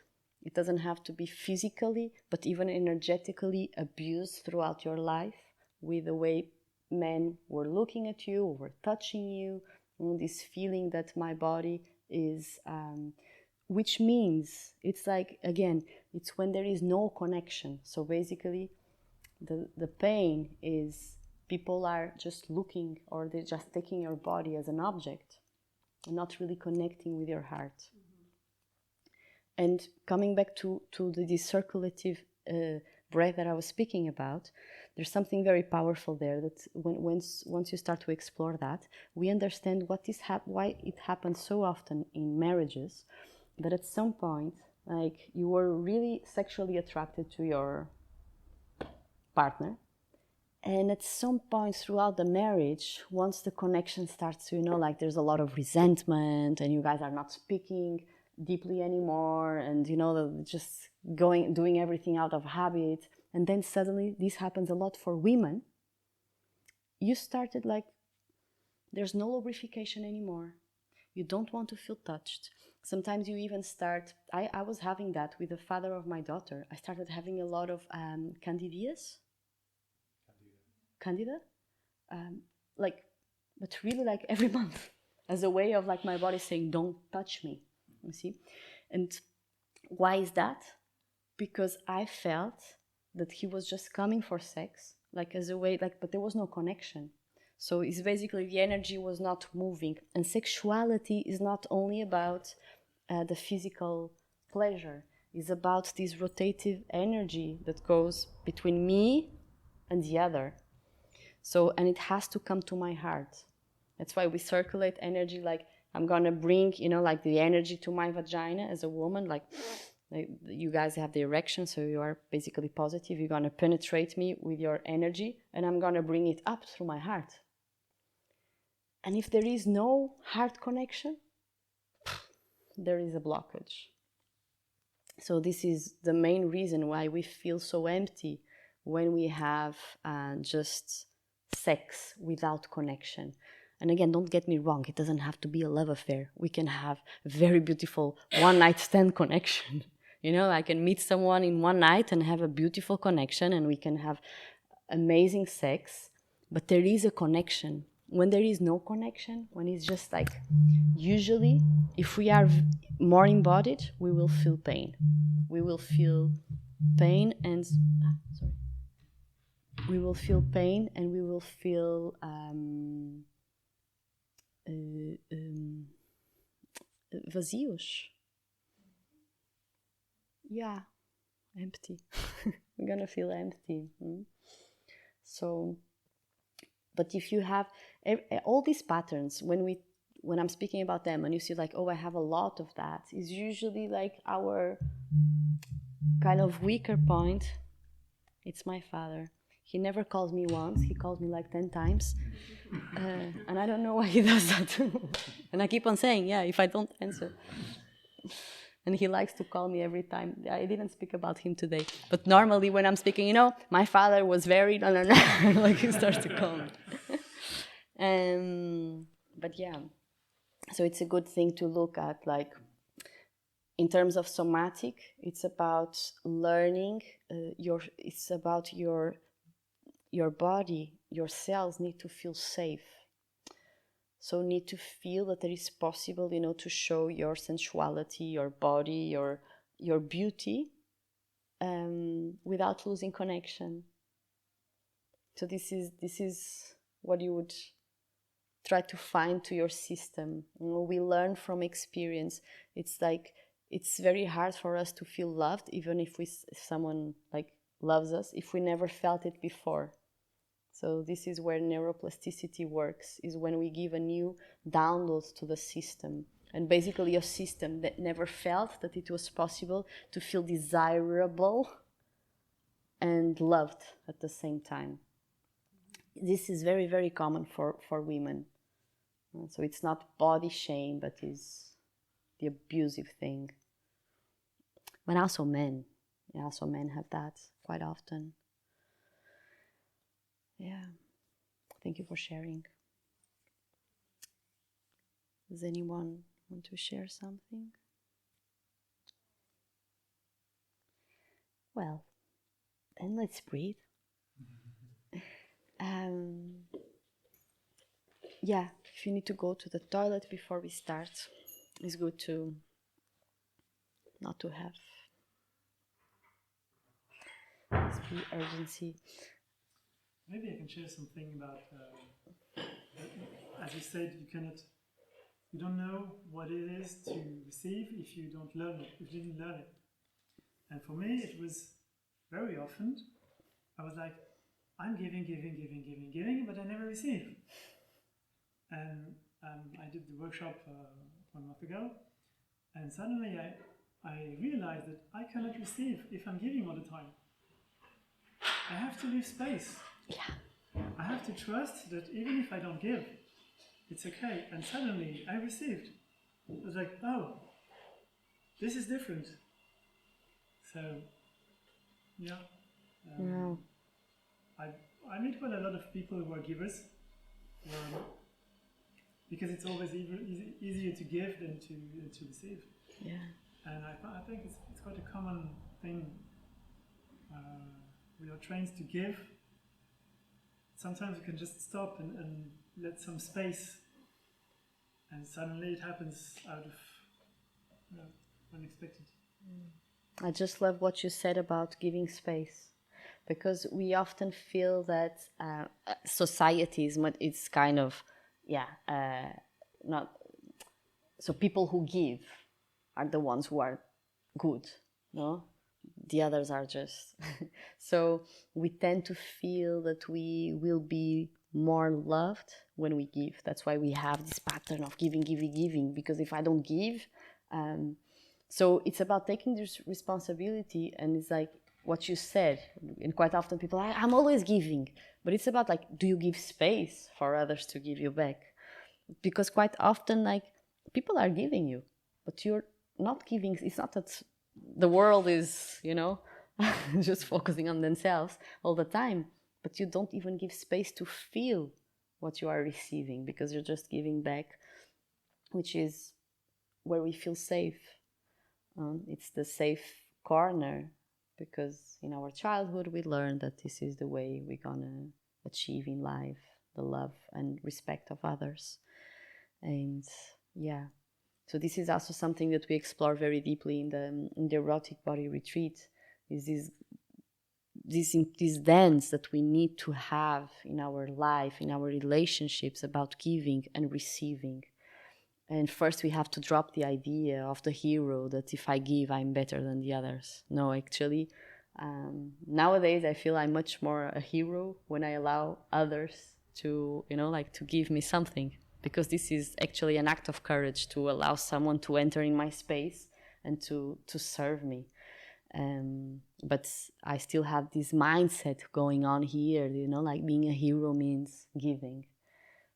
it doesn't have to be physically, but even energetically abused throughout your life with the way men were looking at you, were touching you, this feeling that my body is, which means it's like, again, it's when there is no connection. So basically, the pain is people are just looking, or they're just taking your body as an object and not really connecting with your heart. And coming back to the circulative breath that I was speaking about, there's something very powerful there that once you start to explore that, we understand why it happens so often in marriages, that at some point, like, you were really sexually attracted to your partner, and at some point throughout the marriage, once the connection starts to, like there's a lot of resentment and you guys are not speaking deeply anymore, and just doing everything out of habit, and then suddenly this happens a lot for women. You started like, there's no lubrication anymore. You don't want to feel touched. Sometimes you even start, I was having that with the father of my daughter. I started having a lot of candida, but really like every month, as a way of like my body saying, don't touch me, you see? And why is that? Because I felt that he was just coming for sex, like as a way, like, but there was no connection. So it's basically the energy was not moving. And sexuality is not only about the physical pleasure. It's about this rotative energy that goes between me and the other. So, and it has to come to my heart. That's why we circulate energy, like I'm gonna bring, like the energy to my vagina as a woman, like you guys have the erection, so you are basically positive. You're gonna penetrate me with your energy, and I'm gonna bring it up through my heart. And if there is no heart connection, there is a blockage. So this is the main reason why we feel so empty when we have just sex without connection. And again, don't get me wrong, it doesn't have to be a love affair. We can have a very beautiful one-night stand connection. You know, I can meet someone in one night and have a beautiful connection, and we can have amazing sex, but there is a connection. When there is no connection, when it's just like, usually, if we are more embodied, we will feel pain. We will feel pain and, we will feel pain and we will feel vazios. Yeah, empty. We're gonna feel empty. So, but if you have all these patterns, when I'm speaking about them and you see like, oh, I have a lot of that, is usually like our kind of weaker point. It's my father. He never calls me once, he calls me like 10 times. And I don't know why he does that. And I keep on saying, yeah, if I don't answer. And he likes to call me every time. I didn't speak about him today. But normally when I'm speaking, you know, my father was very, like he starts to call me. But yeah, so it's a good thing to look at, like, in terms of somatic, it's about learning it's about your body, your cells need to feel safe. So need to feel that it is possible, you know, to show your sensuality, your body, your beauty, without losing connection. So this is what you would try to find to your system. You know, we learn from experience. It's like, it's very hard for us to feel loved, even if someone like loves us, if we never felt it before. So this is where neuroplasticity works, is when we give a new download to the system. And basically a system that never felt that it was possible to feel desirable and loved at the same time. This is very, very common for women. So it's not body shame, but is the abusive thing. But also men. Yeah, also men have that quite often. Yeah. Thank you for sharing. Does anyone want to share something? Well, then let's breathe. Yeah, if you need to go to the toilet before we start, it's good to not to have this urgency. Maybe I can share something about, as you said, you don't know what it is to receive if you don't learn it, if you didn't learn it. And for me, it was very often, I was like, I'm giving, but I never receive. And I did the workshop 1 month ago, and suddenly I realized that I cannot receive if I'm giving all the time. I have to leave space. Yeah. I have to trust that even if I don't give, it's okay. And suddenly I received. I was like, oh, this is different. So, yeah. I meet quite a lot of people who are givers, because it's always easier to give than to receive. Yeah. And I think it's quite a common thing. We are trained to give. Sometimes we can just stop and let some space, and suddenly it happens out of unexpected. I just love what you said about giving space, because we often feel that society is kind of, not, so people who give are the ones who are good, no? The others are just, so we tend to feel that we will be more loved when we give. That's why we have this pattern of giving, because if I don't give, so it's about taking this responsibility, and it's like what you said, and quite often people are, I'm always giving, but it's about like, do you give space for others to give you back? Because quite often, like, people are giving you, but you're not giving. It's not that the world is, just focusing on themselves all the time, but you don't even give space to feel what you are receiving, because you're just giving back, which is where we feel safe. It's the safe corner, because in our childhood we learned that this is the way we're gonna achieve in life the love and respect of others. And yeah, so this is also something that we explore very deeply in the erotic body retreat, is this dance that we need to have in our life, in our relationships, about giving and receiving. And first we have to drop the idea of the hero, that if I give, I'm better than the others. No, actually, nowadays I feel I'm much more a hero when I allow others to, to give me something. Because this is actually an act of courage, to allow someone to enter in my space and to serve me. But I still have this mindset going on here, like being a hero means giving.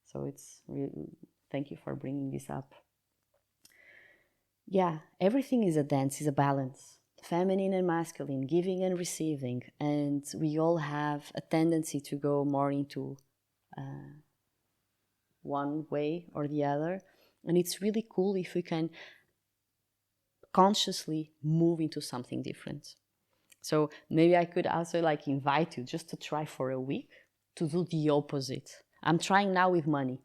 So it's really, thank you for bringing this up. Yeah, everything is a dance, is a balance. Feminine and masculine, giving and receiving. And we all have a tendency to go more into one way or the other. And it's really cool if we can consciously move into something different. So maybe I could also invite you just to try for a week to do the opposite. I'm trying now with money.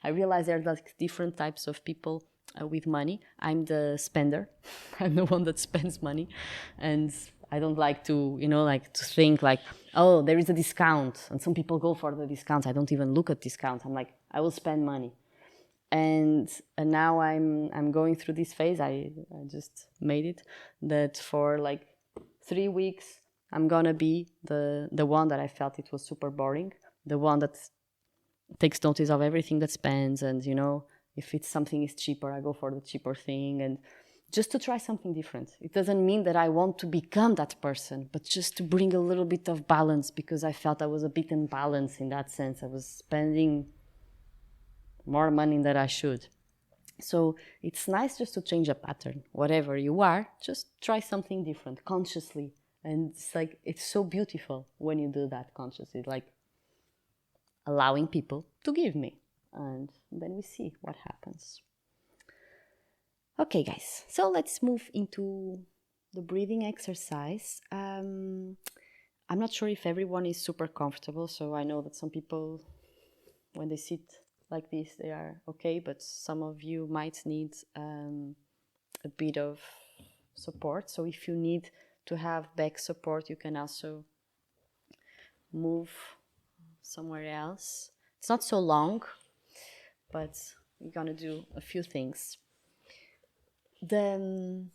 I realize there are different types of people with money. I'm the spender. I'm the one that spends money. And I don't like to, to think oh, there is a discount. And some people go for the discounts. I don't even look at discounts. I'm like, I will spend money. And now I'm going through this phase. I just made it, that for 3 weeks I'm gonna be the one that I felt it was super boring, the one that takes notice of everything that spends, and if it's something is cheaper, I go for the cheaper thing, and just to try something different. It doesn't mean that I want to become that person, but just to bring a little bit of balance, because I felt I was a bit imbalanced in that sense. I was spending more money than I should. So it's nice just to change a pattern. Whatever you are, just try something different consciously. And it's so beautiful when you do that consciously, allowing people to give me. And then we see what happens. Okay, guys, so let's move into the breathing exercise. I'm not sure if everyone is super comfortable, so I know that some people, when they sit like this, they are okay, but some of you might need a bit of support. So if you need to have back support, you can also move somewhere else. It's not so long, but we're gonna do a few things. Then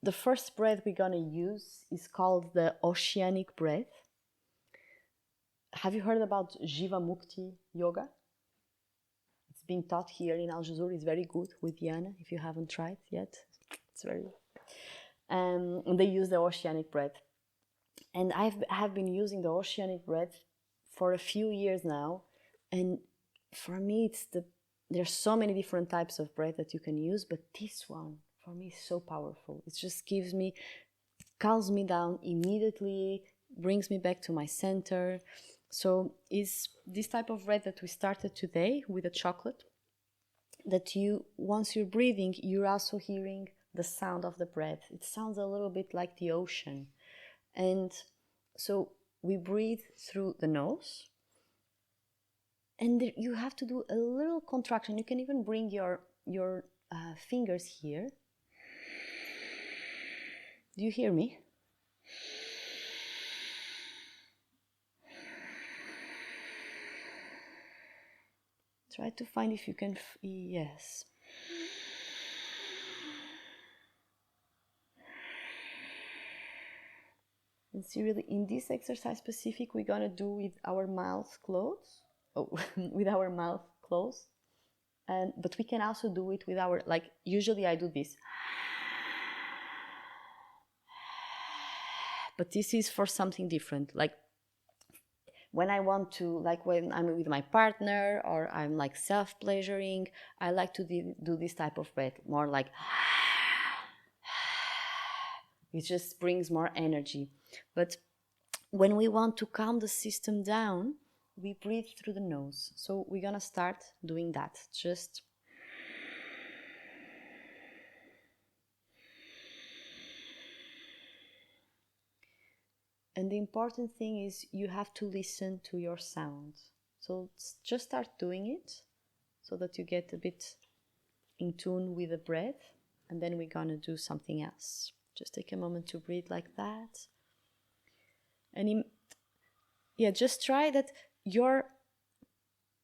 the first breath we're gonna use is called the oceanic breath. Have you heard about Jivamukti yoga? It's being taught here in Algesur. It's very good with Diana. If you haven't tried yet, it's very good. And they use the oceanic breath. And I have been using the oceanic breath for a few years now. And for me, there's so many different types of breath that you can use, but this one, for me, is so powerful. It just calms me down immediately, brings me back to my center. So is this type of breath that we started today with the chocolate, that once you're breathing, you're also hearing the sound of the breath. It sounds a little bit like the ocean. And so we breathe through the nose, and you have to do a little contraction. You can even bring your fingers here. Do you hear me? Try to find if you can, yes. And see, really, in this exercise specific, we're gonna do with our mouth closed. With our mouth closed. But we can also do it with usually I do this. But this is for something different. When I want to, when I'm with my partner or I'm self-pleasuring, I like to do this type of breath, more it just brings more energy. But when we want to calm the system down, we breathe through the nose. So we're gonna start doing that. Just and the important thing is you have to listen to your sound. So just start doing it so that you get a bit in tune with the breath, and then we're gonna do something else. Just take a moment to breathe like that. And just try that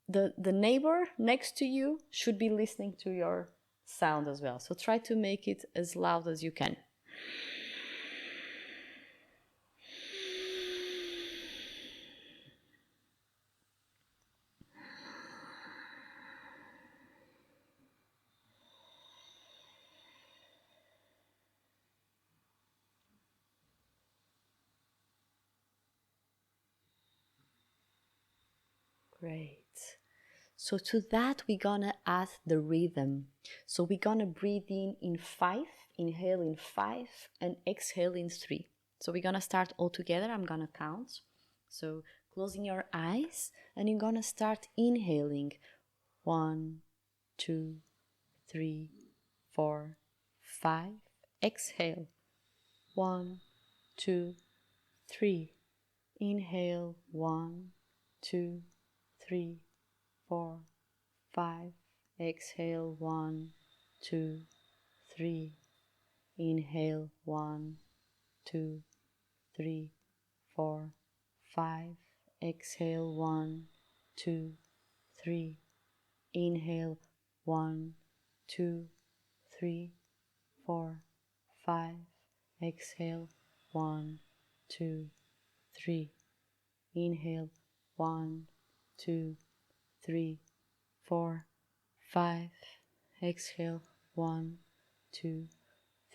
the neighbor next to you should be listening to your sound as well. So try to make it as loud as you can. Great. So to that, we're gonna add the rhythm. So we're gonna breathe in 5, inhale in 5, and exhale in 3. So we're gonna start all together. I'm gonna count. So closing your eyes, and you're gonna start inhaling. 1, 2, 3, 4, 5. Exhale. 1, 2, 3. Inhale. 1, 2, 3, 4, 5. Exhale. 1, 2, 3. Inhale. 1, 2, 3, 4, 5. Exhale. 1, 2, 3. Inhale. 1, 2, 3, 4, 5. Exhale. 1, 2, 3. Inhale. 1, 2, 3, 4, 5. Exhale. 1, 2,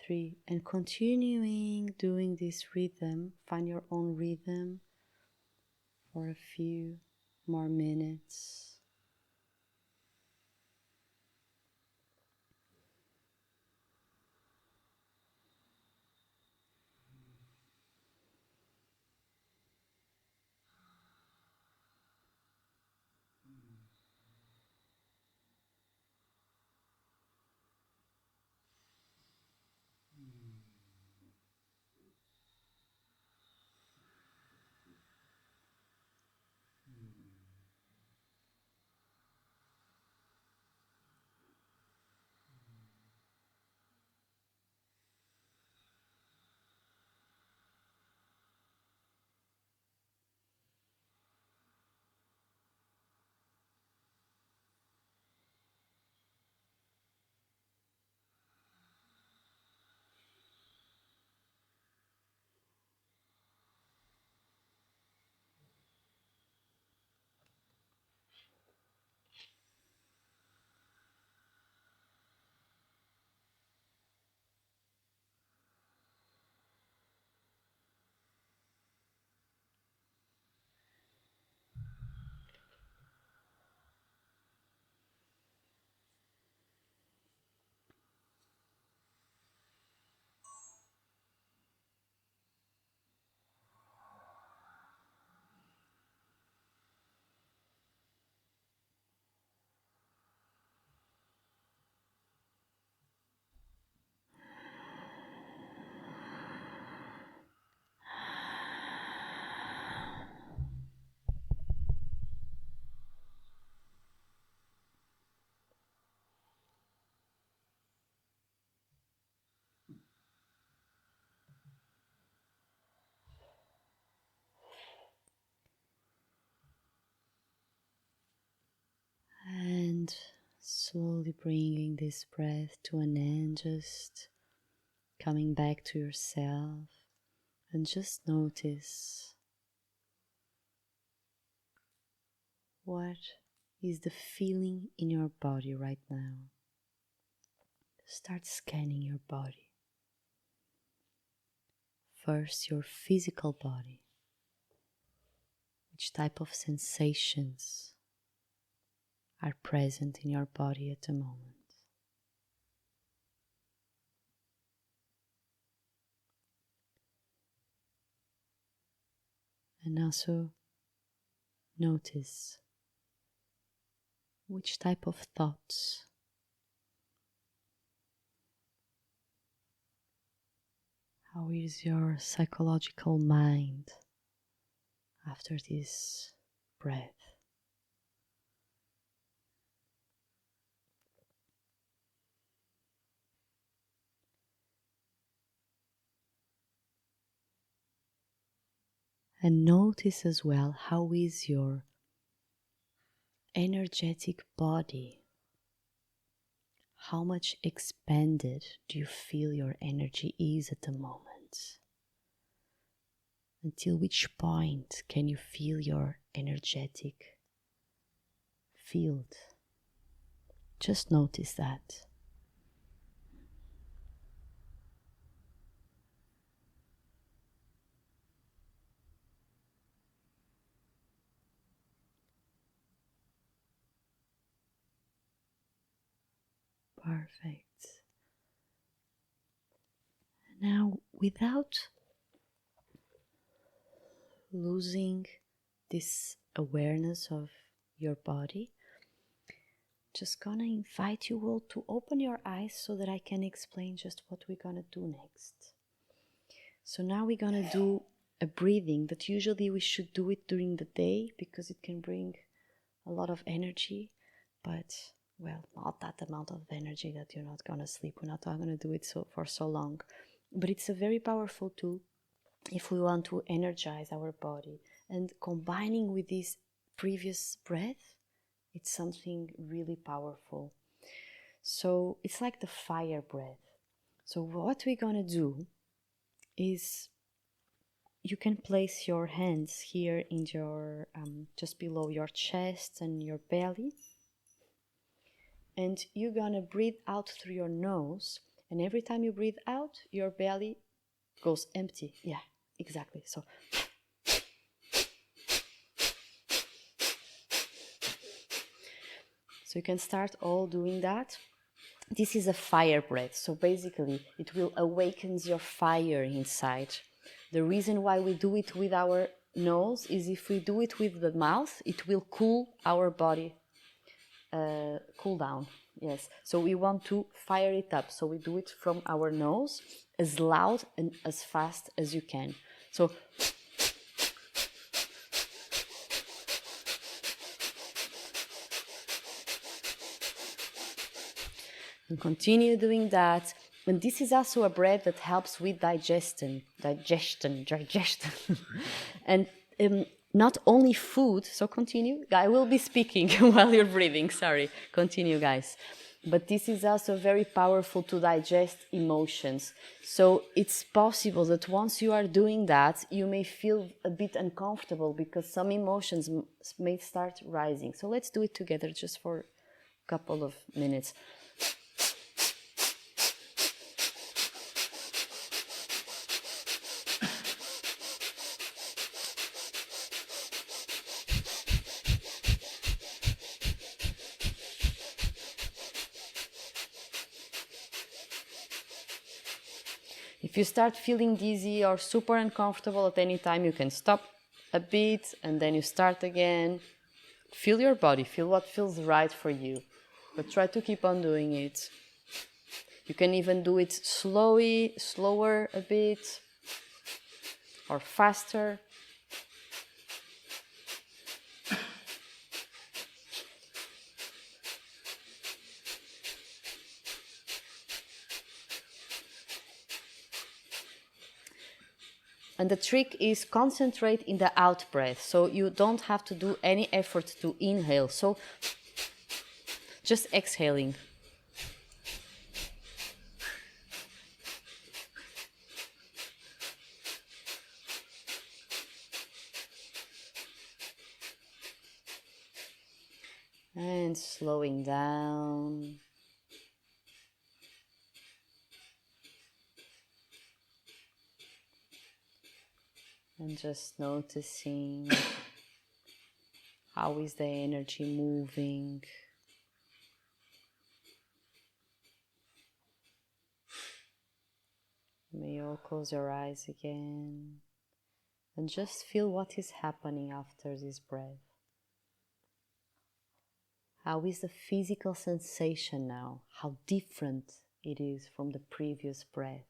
3. And continuing doing this rhythm, find your own rhythm for a few more minutes. And slowly bringing this breath to an end, just coming back to yourself, and just notice what is the feeling in your body right now. Start scanning your body. First, your physical body. Which type of sensations are present in your body at the moment? And also notice which type of thoughts, how is your psychological mind after this breath. And notice as well how is your energetic body. How much expanded do you feel your energy is at the moment? Until which point can you feel your energetic field? Just notice that. Perfect. Now, without losing this awareness of your body, just gonna invite you all to open your eyes so that I can explain just what we're gonna do next. So now we're gonna do a breathing that usually we should do it during the day because it can bring a lot of energy, but well, not that amount of energy that you're not gonna sleep. We're not gonna do it for so long, but it's a very powerful tool if we want to energize our body. And combining with this previous breath, it's something really powerful. So it's like the fire breath. So what we're gonna do is you can place your hands here in your just below your chest and your belly, and you're gonna breathe out through your nose, and every time you breathe out your belly goes empty. Yeah, exactly. So you can start all doing that. This is a fire breath, so basically it will awaken your fire inside. The reason why we do it with our nose is if we do it with the mouth, it will cool our body, cool down. Yes, so we want to fire it up, so we do it from our nose as loud and as fast as you can. So and continue doing that. And this is also a breath that helps with digestion. And not only food, so continue. I will be speaking while you're breathing, sorry. Continue, guys. But this is also very powerful to digest emotions. So it's possible that once you are doing that, you may feel a bit uncomfortable because some emotions may start rising. So let's do it together just for a couple of minutes. If you start feeling dizzy or super uncomfortable at any time, you can stop a bit and then you start again. Feel your body, feel what feels right for you, but try to keep on doing it. You can even do it slower a bit, or faster. And the trick is concentrate in the out breath. So you don't have to do any effort to inhale. So just exhaling. And slowing down. And just noticing how is the energy moving. You may all close your eyes again. And just feel what is happening after this breath. How is the physical sensation now? How different it is from the previous breath.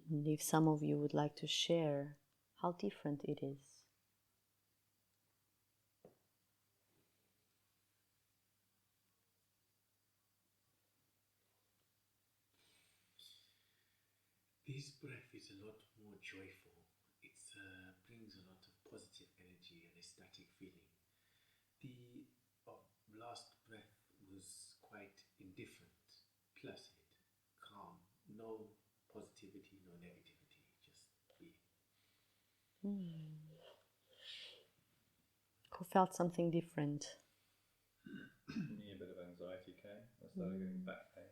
And if some of you would like to share how different it is. This breath is a lot more joyful. It brings a lot of positive energy and ecstatic feeling. The last breath was quite indifferent, placid, calm, no positivity, no negativity, just being. Who felt something different? Me, a bit of anxiety came. I started getting back pain.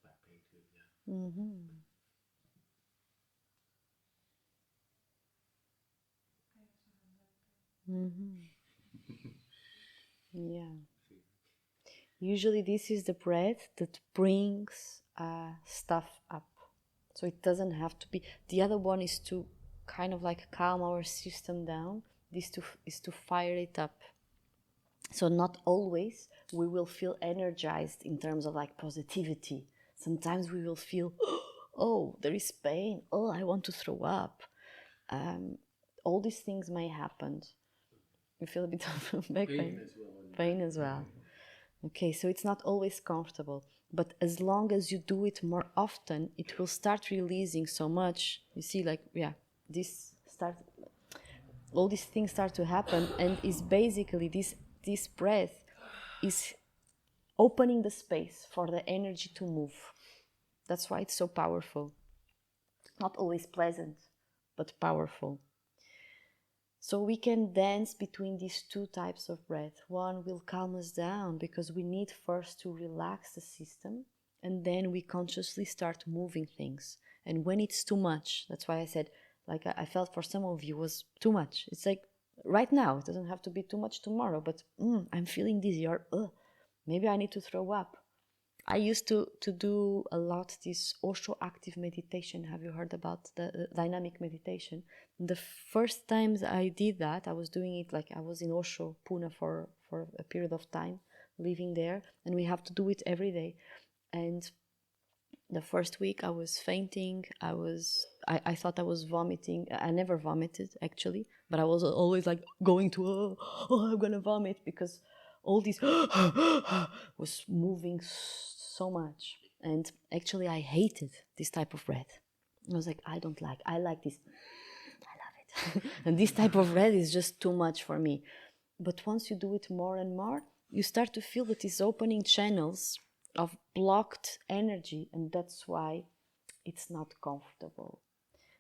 Back pain too, yeah. Yeah. Usually this is the breath that brings stuff up. So it doesn't have to be. The other one is to kind of like calm our system down. This is to fire it up. So not always we will feel energized in terms of like positivity. Sometimes we will feel, oh, there is pain. Oh, I want to throw up. All these things may happen. You feel a bit of back pain? Pain as well. Okay, so it's not always comfortable. But as long as you do it more often, it will start releasing so much. You see, like, all these things start to happen, and is basically this breath is opening the space for the energy to move. That's why it's so powerful. Not always pleasant, but powerful. So we can dance between these two types of breath. One will calm us down because we need first to relax the system, and then we consciously start moving things. And when it's too much, that's why I said, like I felt for some of you was too much. It's like right now, it doesn't have to be too much tomorrow, but I'm feeling dizzy, or maybe I need to throw up. I used to do a lot this Osho active meditation. Have you heard about the dynamic meditation? The first times I did that, I was doing it like I was in Osho, Pune for a period of time, living there, and we have to do it every day. And the first week I was fainting. I thought I was vomiting. I never vomited actually, but I was always like going to I'm gonna vomit because all this was moving so much. And actually I hated this type of breath. I was like, I like this. I love it. And this type of breath is just too much for me. But once you do it more and more, you start to feel that it's opening channels of blocked energy, and that's why it's not comfortable.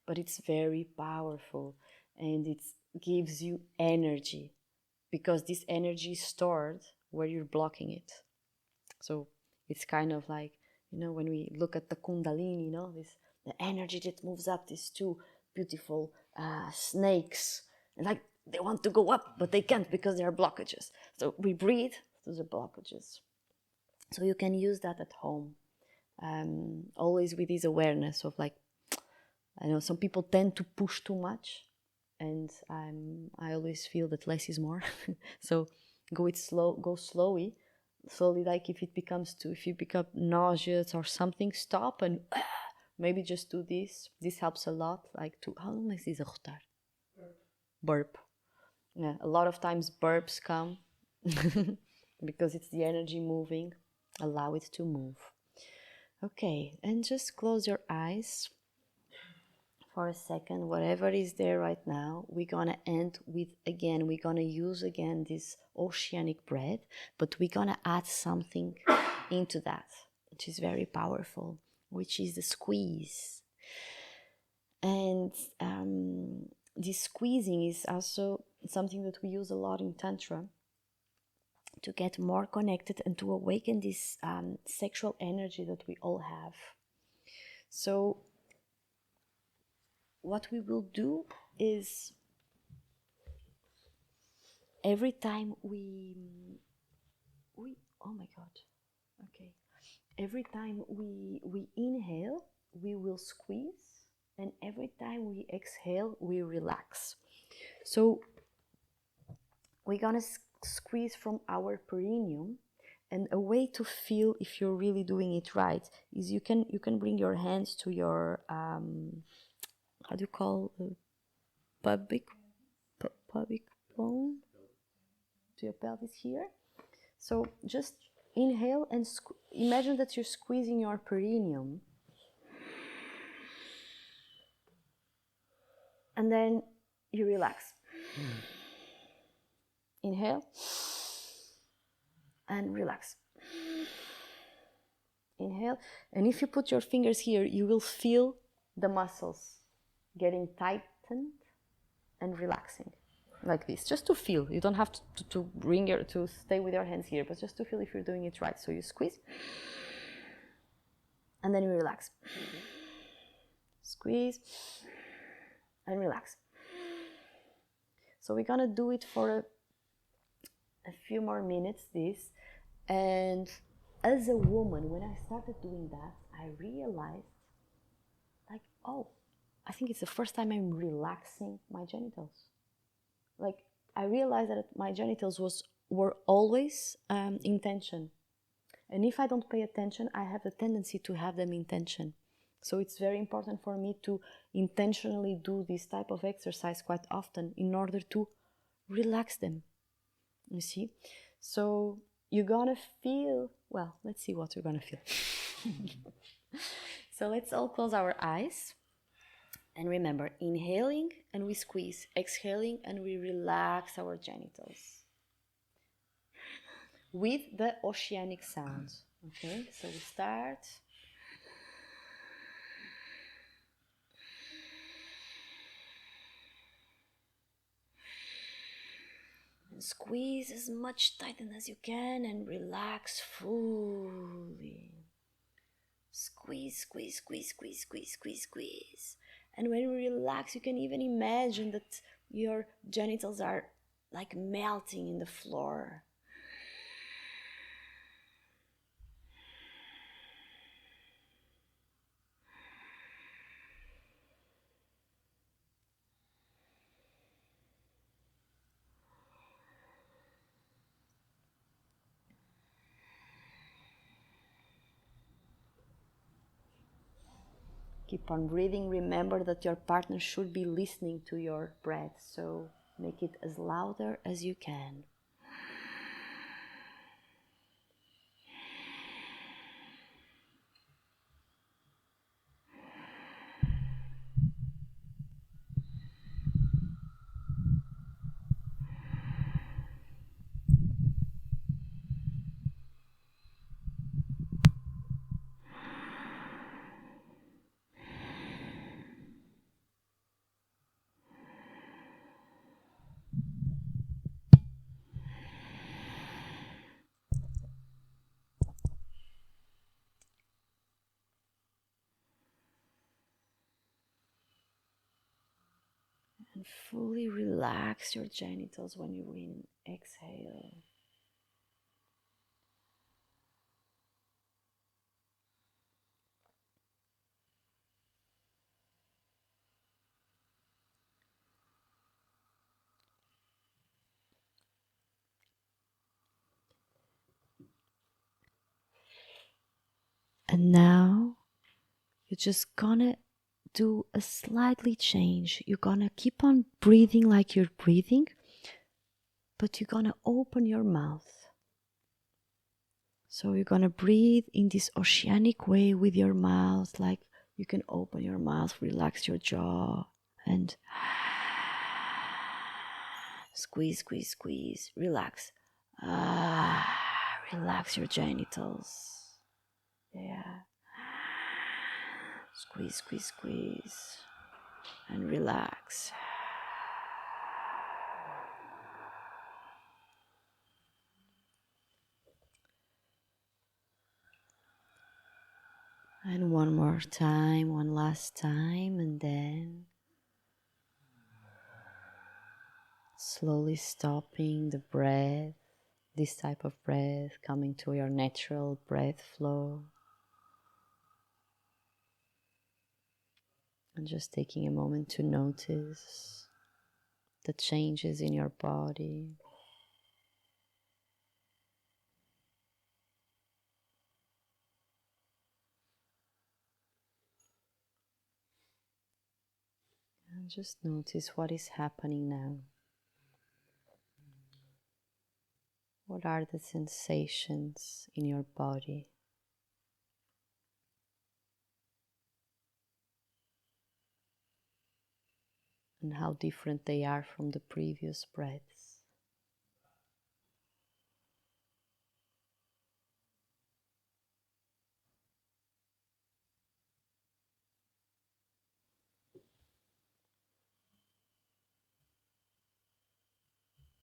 But it's very powerful, and it gives you energy, because this energy is stored where you're blocking it. So it's kind of like, when we look at the Kundalini, the energy that moves up, these two beautiful snakes, and like they want to go up, but they can't because there are blockages. So we breathe through the blockages. So you can use that at home, always with this awareness of like, I know some people tend to push too much, and I always feel that less is more. So go slowly, like if you become nauseous or something, stop and maybe just do this. This helps a lot, like how long is this? Burp. Yeah, a lot of times burps come because it's the energy moving. Allow it to move. Okay, and just close your eyes for a second. Whatever is there right now, we're gonna end with, again, we're gonna use again this oceanic breath, but we're gonna add something into that, which is very powerful, which is the squeeze. And this squeezing is also something that we use a lot in Tantra to get more connected and to awaken this sexual energy that we all have. So what we will do is every time every time we inhale, we will squeeze, and every time we exhale, we relax. So we're gonna squeeze from our perineum, and a way to feel if you're really doing it right is you can bring your hands to your how do you call pubic bone, to your pelvis here. So just inhale and imagine that you're squeezing your perineum, and then you relax. Inhale and relax. Inhale, and if you put your fingers here, you will feel the muscles getting tightened and relaxing, like this, just to feel. You don't have to stay with your hands here, but just to feel if you're doing it right. So you squeeze, and then you relax. Squeeze and relax. So we're gonna do it for a few more minutes, this. And as a woman, when I started doing that, I realized, like, oh, I think it's the first time I'm relaxing my genitals. Like, I realized that my genitals were always in tension. And if I don't pay attention, I have a tendency to have them in tension. So it's very important for me to intentionally do this type of exercise quite often in order to relax them. You see? So you're gonna feel, well, let's see what you're gonna feel. So let's all close our eyes. And remember, inhaling and we squeeze, exhaling and we relax our genitals with the oceanic sounds. Okay, so we start. And squeeze as much tighten as you can and relax fully. Squeeze, squeeze, squeeze, squeeze, squeeze, squeeze, squeeze. And when we relax, you can even imagine that your genitals are like melting in the floor. Keep on breathing. Remember that your partner should be listening to your breath, so make it as louder as you can. And fully relax your genitals when you exhale. And now you're just gonna do a slightly change. You're gonna keep on breathing like you're breathing, but you're gonna open your mouth. So you're gonna breathe in this oceanic way with your mouth, like you can open your mouth, relax your jaw, and squeeze, squeeze, squeeze, relax. Relax your genitals. Yeah. Squeeze, squeeze, squeeze, and relax. And one more time, one last time, and then slowly stopping the breath, this type of breath, coming to your natural breath flow. And just taking a moment to notice the changes in your body. And just notice what is happening now. What are the sensations in your body? And how different they are from the previous breath.